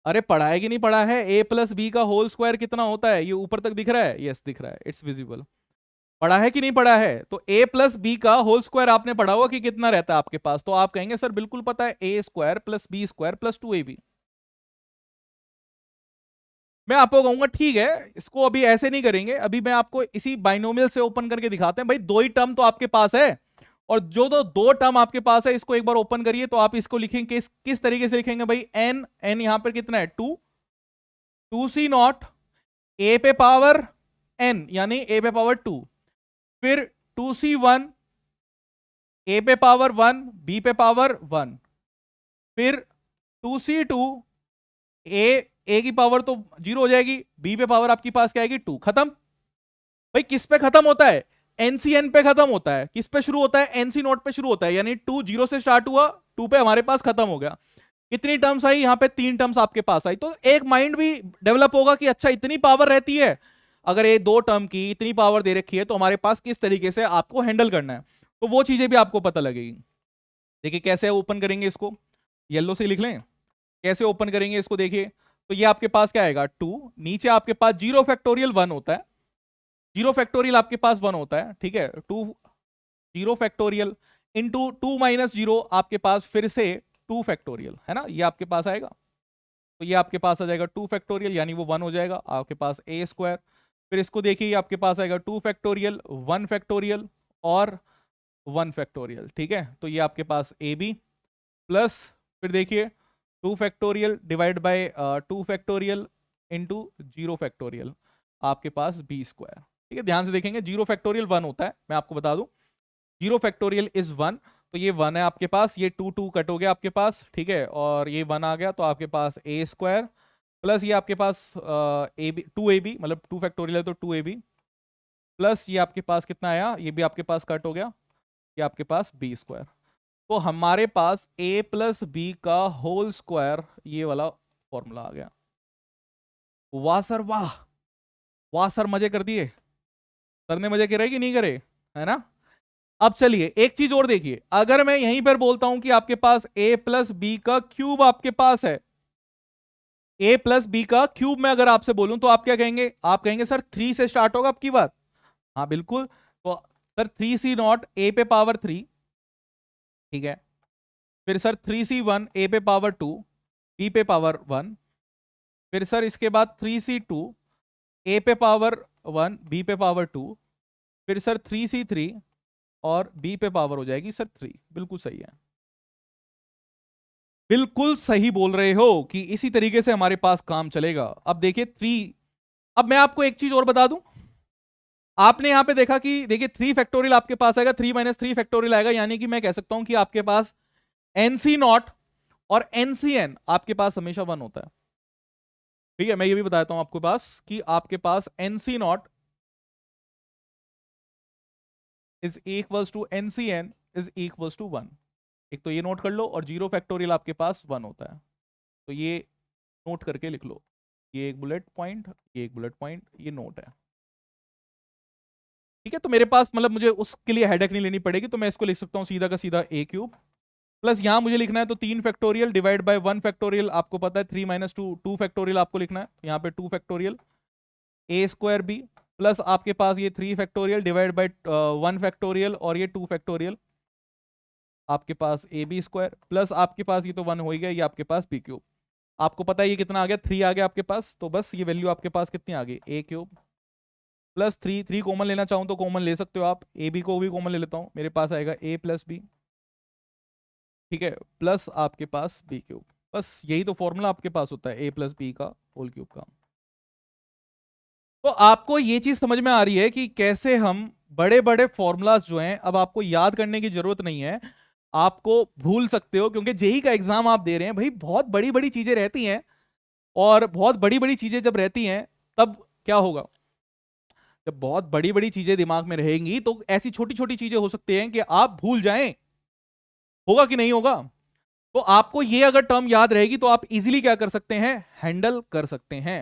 अरे पढ़ा है कि नहीं पढ़ा है, a प्लस बी का होल स्क्वायर कितना होता है, ये ऊपर तक दिख रहा है, यस दिख रहा है, इट्स विजिबल। पढ़ा है कि नहीं पढ़ा है, तो a प्लस बी का होल स्क्वायर आपने पढ़ा होगा कि कितना रहता है आपके पास, तो आप कहेंगे सर बिल्कुल पता है, a square plus b square plus 2ab। मैं आपको कहूंगा ठीक है, इसको अभी ऐसे नहीं करेंगे, अभी मैं आपको इसी बाइनोमियल से ओपन करके दिखाते हैं। भाई दो ही टर्म तो आपके पास है, और जो दो टर्म आपके पास है इसको एक बार ओपन करिए, तो आप इसको लिखेंगे किस तरीके से लिखेंगे भाई, एन एन यहां पर कितना है 2, 2C0 ए पे पावर n यानी a पे पावर 2, फिर 2C1 ए पे पावर 1 b पे पावर 1, फिर 2C2 ए की पावर तो 0 हो जाएगी, b पे पावर आपकी पास क्या आएगी 2, खत्म। भाई किस पे खत्म होता है, एनसीएन पे खत्म होता है, किस पे शुरू होता है, एनसी नोट पे शुरू होता है, यानी 2 0 से स्टार्ट हुआ, 2 पे हमारे पास खत्म हो गया। कितनी टर्म्स आई यहाँ पे, 3 टर्म्स आपके पास आई, तो एक माइंड भी डेवलप होगा कि अच्छा इतनी पावर रहती है, अगर ये 2 टर्म की इतनी पावर दे रखी है तो हमारे पास किस तरीके से आपको हैंडल करना है, तो वो चीजें भी आपको पता लगेगी। देखिए कैसे ओपन करेंगे इसको, येलो से लिख लें, कैसे ओपन करेंगे इसको, देखिए तो ये आपके पास क्या आएगा 2, नीचे आपके पास 0 फैक्टोरियल 1 होता है, 0 फैक्टोरियल आपके पास 1 होता है, ठीक है, 2 0 फैक्टोरियल इंटू 2 माइनस 0 आपके पास फिर से 2 फैक्टोरियल, है ना, ये आपके पास आएगा, तो ये आपके पास आ जाएगा 2 फैक्टोरियल, यानी वो 1 हो जाएगा आपके पास ए स्क्वायर, फिर इसको देखिए ये आपके पास आएगा 2 फैक्टोरियल 1 फैक्टोरियल और 1 फैक्टोरियल, ठीक है, तो ये आपके पास ए बी, प्लस फिर देखिए 2 factorial divide bye 2 factorial into 0 factorial, आपके पास बी स्क्वायर। ठीक है, ध्यान से देखेंगे, 0 फैक्टोरियल 1 होता है, मैं आपको बता दूं 0 फैक्टोरियल इज 1, तो ये 1 है आपके पास, ये 2 2 कट हो गया आपके पास, ठीक है, और ये 1 आ गया, तो आपके पास ए स्क्वायर प्लस ये आपके पास ए बी 2ab, मतलब 2 फैक्टोरियल है तो 2ab प्लस ये आपके पास कितना आया, ये भी आपके पास कट हो गया, ये आपके पास बी स्क्वायर। तो हमारे पास a प्लस बी का होल स्क्वायर, ये वाला फॉर्मूला आ गया। वाह सर वाह, वाह सर, मजे कर दिए सर ने, मजे करे कि नहीं करे, है ना। अब चलिए एक चीज और देखिए, अगर मैं यहीं पर बोलता हूं कि आपके पास a प्लस बी का क्यूब आपके पास है, a प्लस बी का क्यूब मैं अगर आपसे बोलूं तो आप क्या कहेंगे, आप कहेंगे सर 3 से स्टार्ट होगा आपकी बात, हाँ बिल्कुल, तो सर 3c0 a पे पावर 3, ठीक है, फिर सर 3c1 a पे पावर 2 b पे पावर 1, फिर सर इसके बाद 3c2 a पे पावर 1 b पे पावर 2, फिर सर 3c3 और b पे पावर हो जाएगी सर 3। बिल्कुल सही है, बिल्कुल सही बोल रहे हो कि इसी तरीके से हमारे पास काम चलेगा। अब देखिए 3, अब मैं आपको एक चीज और बता दूं, आपने यहां पे देखा कि देखिए 3 फैक्टोरियल आपके पास आएगा, 3 माइनस 3 फैक्टोरियल आएगा, यानी कि मैं कह सकता हूं कि आपके पास एनसी नॉट और एनसीएन आपके पास हमेशा 1 होता है। ठीक है, मैं ये भी बताता हूं आपके पास कि आपके पास NC naught is equals to NCN is equals to 1। एक तो ये नोट कर लो, और 0 फैक्टोरियल आपके पास 1 होता है, तो ये नोट करके लिख लो, ये एक बुलेट पॉइंट, ये एक बुलेट पॉइंट, ये नोट है। ठीक है, तो मेरे पास मतलब मुझे उसके लिए हेडेक नहीं लेनी पड़ेगी, तो मैं इसको लिख सकता हूं सीधा का सीधा ए क्यूब प्लस यहां मुझे लिखना है तो 3 फैक्टोरियल डिवाइड बाय 1 फैक्टोरियल, आपको पता है 3 माइनस 2 2 फैक्टोरियल आपको लिखना है, तो यहाँ पे 2 फैक्टोरियल ए स्क्वायर बी प्लस आपके पास ये 3 फैक्टोरियल डिवाइड बाय 1 फैक्टोरियल और ये 2 फैक्टोरियल आपके पास ए बी स्क्वायर प्लस आपके पास ये तो 1 हो ही गया, ये आपके पास बी क्यूब। आपको पता है ये कितना आ गया, 3 आ गया आपके पास, तो बस ये वैल्यू आपके पास कितनी आ गई, ए क्यूब प्लस 3, 3 कॉमन लेना चाहूँ तो कॉमन ले सकते हो आप, ए बी को भी कॉमन ले लेता हूँ, मेरे पास आएगा ए प्लस बी, ठीक है, प्लस आपके पास बी क्यूब। बस यही तो फॉर्मूला आपके पास होता है ए प्लस बी का होल क्यूब का। तो आपको ये चीज समझ में आ रही है कि कैसे हम बड़े बड़े फॉर्मूलाज जो हैं, अब आपको याद करने की जरूरत नहीं है, आपको भूल सकते हो, क्योंकि जेई का एग्जाम आप दे रहे हैं भाई, बहुत बड़ी बड़ी चीजें रहती हैं, और बहुत बड़ी बड़ी चीजें जब रहती हैं तब क्या होगा, जब बहुत बड़ी बड़ी चीजें दिमाग में रहेंगी तो ऐसी छोटी छोटी चीजें हो सकती हैं कि आप भूल जाएं, होगा कि नहीं होगा। तो आपको ये अगर टर्म याद रहेगी तो आप इजीली क्या कर सकते हैं, हैंडल कर सकते हैं,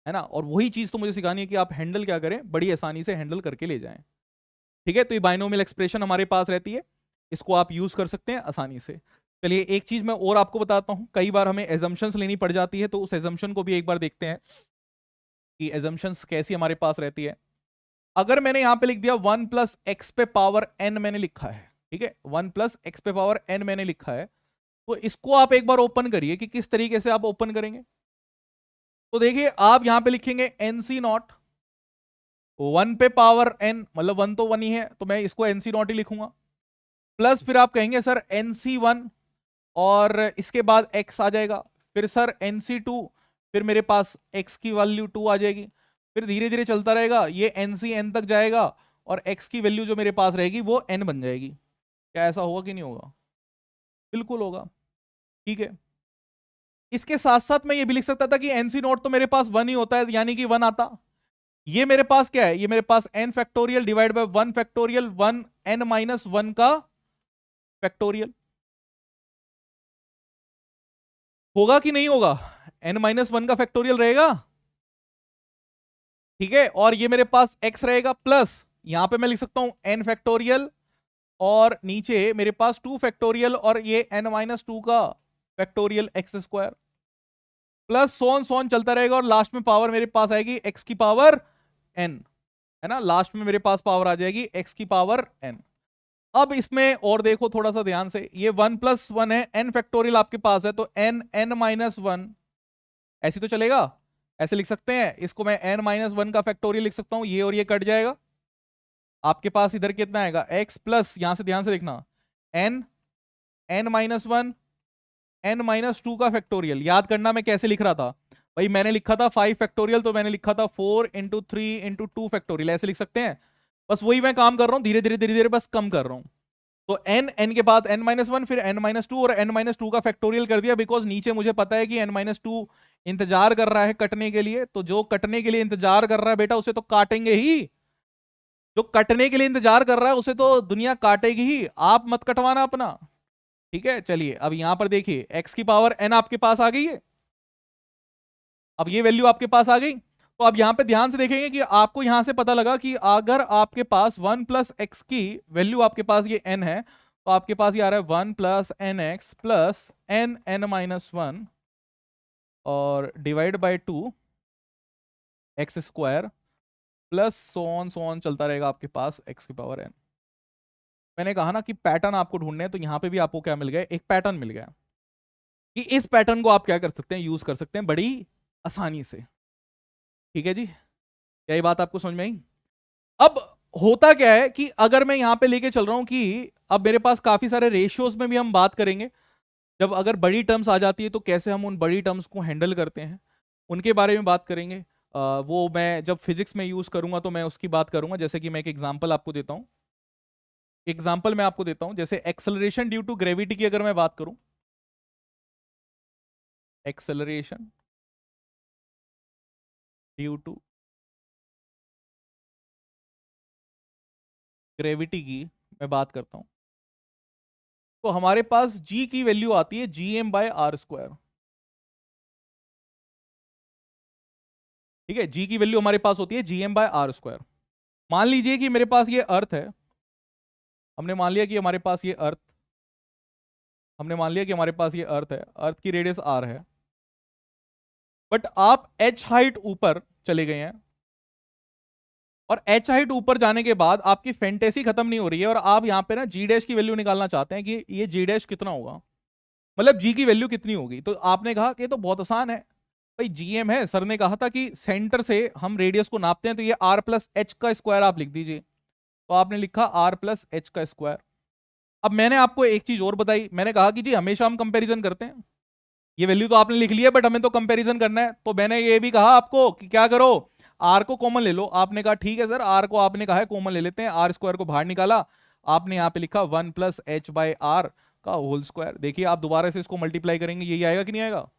है ना। और वही चीज तो मुझे सिखानी है कि आप हैंडल क्या करें, बड़ी आसानी से हैंडल करके ले जाएं। ठीक है, तो ये बाइनोमियल एक्सप्रेशन हमारे पास रहती है, इसको आप यूज कर सकते हैं आसानी से। चलिए एक चीज मैं और आपको बताता हूं, कई बार हमें एजम्पशंस लेनी पड़ जाती है, तो उस एजम्पशन को भी एक बार देखते हैं कि एजम्पशंस कैसी हमारे पास रहती है। अगर मैंने यहां पे लिख दिया 1 प्लस एक्स पे पावर एन मैंने लिखा है, ठीक है, 1 प्लस एक्स पे पावर एन मैंने लिखा है, तो इसको आप एक बार ओपन करिए कि किस तरीके से आप ओपन करेंगे। तो देखिए आप यहां पे लिखेंगे एनसी नॉट 1 पे पावर एन, मतलब 1 तो 1 ही है, तो मैं इसको एनसी नॉट ही लिखूंगा, प्लस फिर आप कहेंगे सर एनसी 1 और इसके बाद एक्स आ जाएगा, फिर सर एनसी 2, फिर मेरे पास एक्स की वैल्यू 2 आ जाएगी, फिर धीरे धीरे चलता रहेगा, ये एनसी एन तक जाएगा और एक्स की वैल्यू जो मेरे पास रहेगी वो एन बन जाएगी। क्या ऐसा होगा कि नहीं होगा, बिल्कुल होगा। ठीक है, इसके साथ साथ मैं ये भी लिख सकता था कि एनसी नोट तो मेरे पास 1 ही होता है, यानी कि 1 आता, ये मेरे पास क्या है, ये मेरे पास N factorial divide by 1 factorial 1 N minus 1 का फैक्टोरियल, होगा कि नहीं होगा, एन माइनस 1 का फैक्टोरियल रहेगा। ठीक है, और ये मेरे पास x रहेगा प्लस यहां पे मैं लिख सकता हूं n फैक्टोरियल और नीचे मेरे पास 2 फैक्टोरियल और ये n माइनस 2 का factorial x square plus so on so on चलता रहेगा, और लास्ट में पावर मेरे पास आएगी x की पावर n, है ना, लास्ट में मेरे पास पावर आ जाएगी x की पावर n। अब इसमें और देखो थोड़ा सा ध्यान से, ये 1 प्लस 1 है, n फैक्टोरियल आपके पास है, तो n n माइनस 1 ऐसे तो चलेगा, ऐसे लिख सकते हैं इसको, मैं n माइनस 1 का फैक्टोरियल लिख सकता हूं, ये और ये कट जाएगा, आपके पास इधर कितना आएगा x प्लस, यहां से ध्यान से देखना, n n minus 1 n minus 2 का फैक्टोरियल, याद करना मैं कैसे लिख रहा था, भाई मैंने लिखा था 5 फैक्टोरियल, तो मैंने लिखा था 4 इंटू 3 इंटू 2 फैक्टोरियल, ऐसे लिख सकते हैं। बस वही मैं काम कर रहा हूँ, धीरे धीरे धीरे धीरे बस कम कर रहा हूँ। तो n के बाद n-1, फिर n-2 और n-2 का फैक्टोरियल कर दिया, बिकॉज नीचे मुझे पता है कि n-2 इंतजार कर रहा है कटने के लिए। तो जो कटने के लिए इंतजार कर रहा है बेटा, उसे तो काटेंगे ही। जो कटने के लिए इंतजार कर रहा है उसे तो दुनिया काटेगी ही, आप मत कटवाना अपना। ठीक है, चलिए अब यहां पर देखिए x की पावर n आपके पास आ गई है। अब ये वैल्यू आपके पास आ गई, तो अब यहां पे ध्यान से देखेंगे कि आपको यहां से पता लगा कि अगर आपके पास 1 प्लस एक्स की वैल्यू, आपके पास ये n है, तो आपके पास ये आ रहा है 1 plus N x plus n-1 और divide by 2 x square plus so on चलता रहेगा आपके पास x की पावर n। मैंने कहा ना कि पैटर्न आपको ढूंढने हैं, तो यहां पे भी आपको क्या मिल गया, एक पैटर्न मिल गया कि इस पैटर्न को आप क्या कर सकते हैं, यूज कर सकते हैं बड़ी आसानी से। ठीक है जी, क्या ये बात आपको समझ में आई? अब होता क्या है कि अगर मैं यहां पे लेके चल रहा हूं कि अब मेरे पास काफी सारे रेशियोज में भी हम बात करेंगे, जब अगर बड़ी टर्म्स आ जाती है तो कैसे हम उन बड़ी टर्म्स को हैंडल करते हैं, उनके बारे में बात करेंगे। वो मैं जब फिजिक्स में यूज करूंगा तो मैं उसकी बात करूंगा। जैसे कि मैं एक एग्जांपल आपको देता हूं, एग्जांपल मैं आपको देता हूं, जैसे एक्सेलरेशन ड्यू टू ग्रेविटी की अगर मैं बात करूं, एक्सेलरेशन ड्यू टू ग्रेविटी की मैं बात करता हूं, तो हमारे पास g की वैल्यू आती है gm/r²। ठीक है, g की वैल्यू हमारे पास होती है gm/r²। मान लीजिए कि मेरे पास ये अर्थ है, हमने मान लिया कि हमारे पास ये अर्थ, हमने मान लिया कि हमारे पास ये अर्थ है, अर्थ की रेडियस r है, बट आप h हाइट ऊपर चले गए हैं, और h हाइट ऊपर जाने के बाद आपकी फैंटेसी खत्म नहीं हो रही है, और आप यहां पे ना g डैश की वैल्यू निकालना चाहते हैं कि ये g डैश कितना होगा, मतलब g की वैल्यू कितनी होगी। तो आपने कहा कि ये तो बहुत आसान है भाई, gm है, सर ने कहा था कि सेंटर से हम रेडियस को नापते हैं, तो ये r प्लस एच का स्क्वायर आप लिख दीजिए। तो आपने लिखा r प्लस एच का स्क्वायर। अब मैंने आपको एक चीज और बताई, मैंने कहा कि जी हमेशा हम कंपैरिजन करते हैं, ये वैल्यू तो आपने लिख लिया बट हमें तो कंपैरिजन करना है, तो मैंने ये भी कहा आपको कि क्या करो, आर को कॉमन ले लो। आपने कहा ठीक है सर, आर को आपने कहा है कॉमन ले लेते हैं, आर स्क्वायर को बाहर निकाला, आपने यहाँ पे लिखा 1 प्लस एच बाई आर का होल स्क्वायर। देखिए आप दोबारा से इसको मल्टीप्लाई करेंगे, यही आएगा कि नहीं आएगा?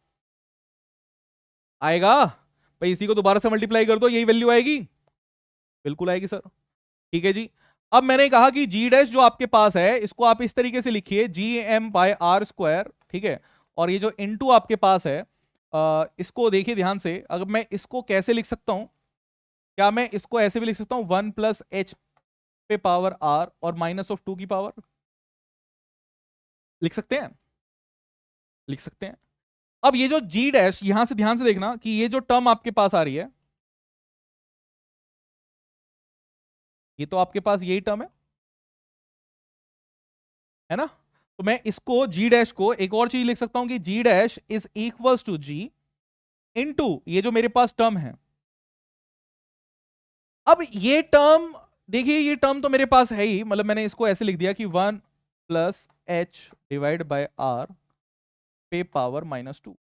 आएगा भाई, इसी को दोबारा से मल्टीप्लाई कर दो, यही वैल्यू आएगी, बिल्कुल आएगी सर। ठीक है जी, अब मैंने कहा कि जी डैश जो आपके पास है इसको आप इस तरीके से लिखिए gm/r²। ठीक है, और ये जो इनटू आपके पास है, इसको देखिए ध्यान से, अगर मैं इसको कैसे लिख सकता हूं, क्या मैं इसको ऐसे भी लिख सकता हूं 1 प्लस एच पे पावर r और माइनस ऑफ 2 की पावर, लिख सकते हैं, लिख सकते हैं। अब ये जो जी डैश, यहां से ध्यान से देखना कि ये जो टर्म आपके पास आ रही ये तो आपके पास यही टर्म है ना? तो मैं इसको जी डैश को एक और चीज लिख सकता हूं कि G dash is equals to G into ये जो मेरे पास टर्म है। अब ये टर्म देखिए, ये टर्म तो मेरे पास है ही, मतलब मैंने इसको ऐसे लिख दिया कि 1 plus h divide by r पे पावर -2।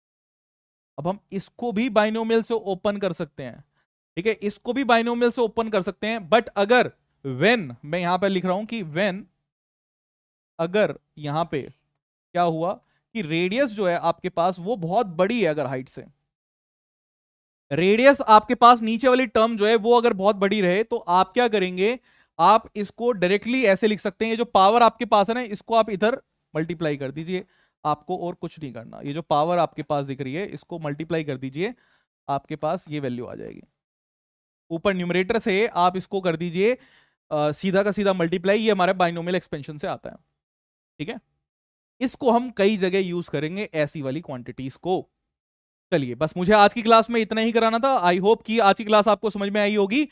अब हम इसको भी बाइनोमियल से ओपन कर सकते हैं। ठीक है, इसको भी बाइनोमियल से ओपन कर सकते हैं, बट अगर व्हेन, मैं यहां पर लिख रहा हूं कि व्हेन, अगर यहां पे क्या हुआ कि रेडियस जो है आपके पास वो बहुत बड़ी है, अगर हाइट से रेडियस आपके पास नीचे वाली टर्म जो है वो अगर बहुत बड़ी रहे, तो आप क्या करेंगे, आप इसको डायरेक्टली ऐसे लिख सकते हैं, ये जो पावर आपके पास है ना, इसको आप इधर मल्टीप्लाई कर दीजिए, आपको और कुछ नहीं करना। ये जो पावर आपके पास दिख रही है इसको मल्टीप्लाई कर दीजिए, आपके पास ये वैल्यू आ जाएगी। ऊपर न्यूमरेटर से आप इसको कर दीजिए सीधा का सीधा मल्टीप्लाई, ये हमारे बाइनोमियल एक्सपेंशन से आता है। ठीक है, इसको हम कई जगह यूज करेंगे ऐसी वाली क्वांटिटीज को। चलिए बस मुझे आज की क्लास में इतना ही कराना था, आई होप कि आज की क्लास आपको समझ में आई होगी,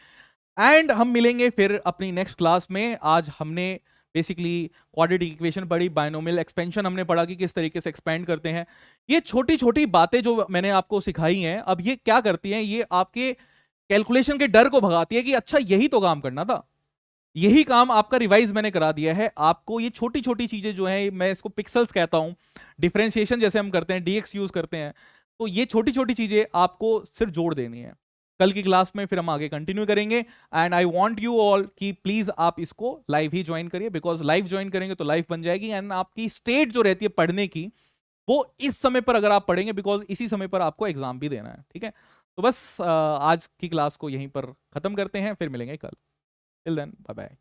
एंड हम मिलेंगे फिर अपनी नेक्स्ट क्लास में। आज हमने बेसिकली क्वाड्रेटिक इक्वेशन पढ़ी, बाइनोमियल एक्सपेंशन हमने पढ़ा कि किस तरीके से एक्सपेंड करते हैं। ये छोटी छोटी बातें जो मैंने आपको सिखाई हैं, अब ये क्या करती हैं, ये आपके कैलकुलेशन के डर को भगाती है कि अच्छा यही तो काम करना था, यही काम आपका रिवाइज मैंने करा दिया है। आपको ये छोटी छोटी चीजें जो है, मैं इसको पिक्सल्स कहता हूं, डिफरेंशिएशन जैसे हम करते हैं, डीएक्स यूज करते हैं, तो ये छोटी छोटी चीजें आपको सिर्फ जोड़ देनी है। कल की क्लास में फिर हम आगे कंटिन्यू करेंगे and I want you all कि प्लीज आप इसको लाइव ही ज्वाइन करिए, बिकॉज लाइव ज्वाइन करेंगे तो लाइव बन जाएगी एंड आपकी स्टेट जो रहती है पढ़ने की वो इस समय पर अगर आप पढ़ेंगे, बिकॉज इसी समय पर आपको एग्जाम भी देना है। ठीक है, तो बस आज की क्लास को यहीं पर खत्म करते हैं, फिर मिलेंगे कल। Till then bye bye.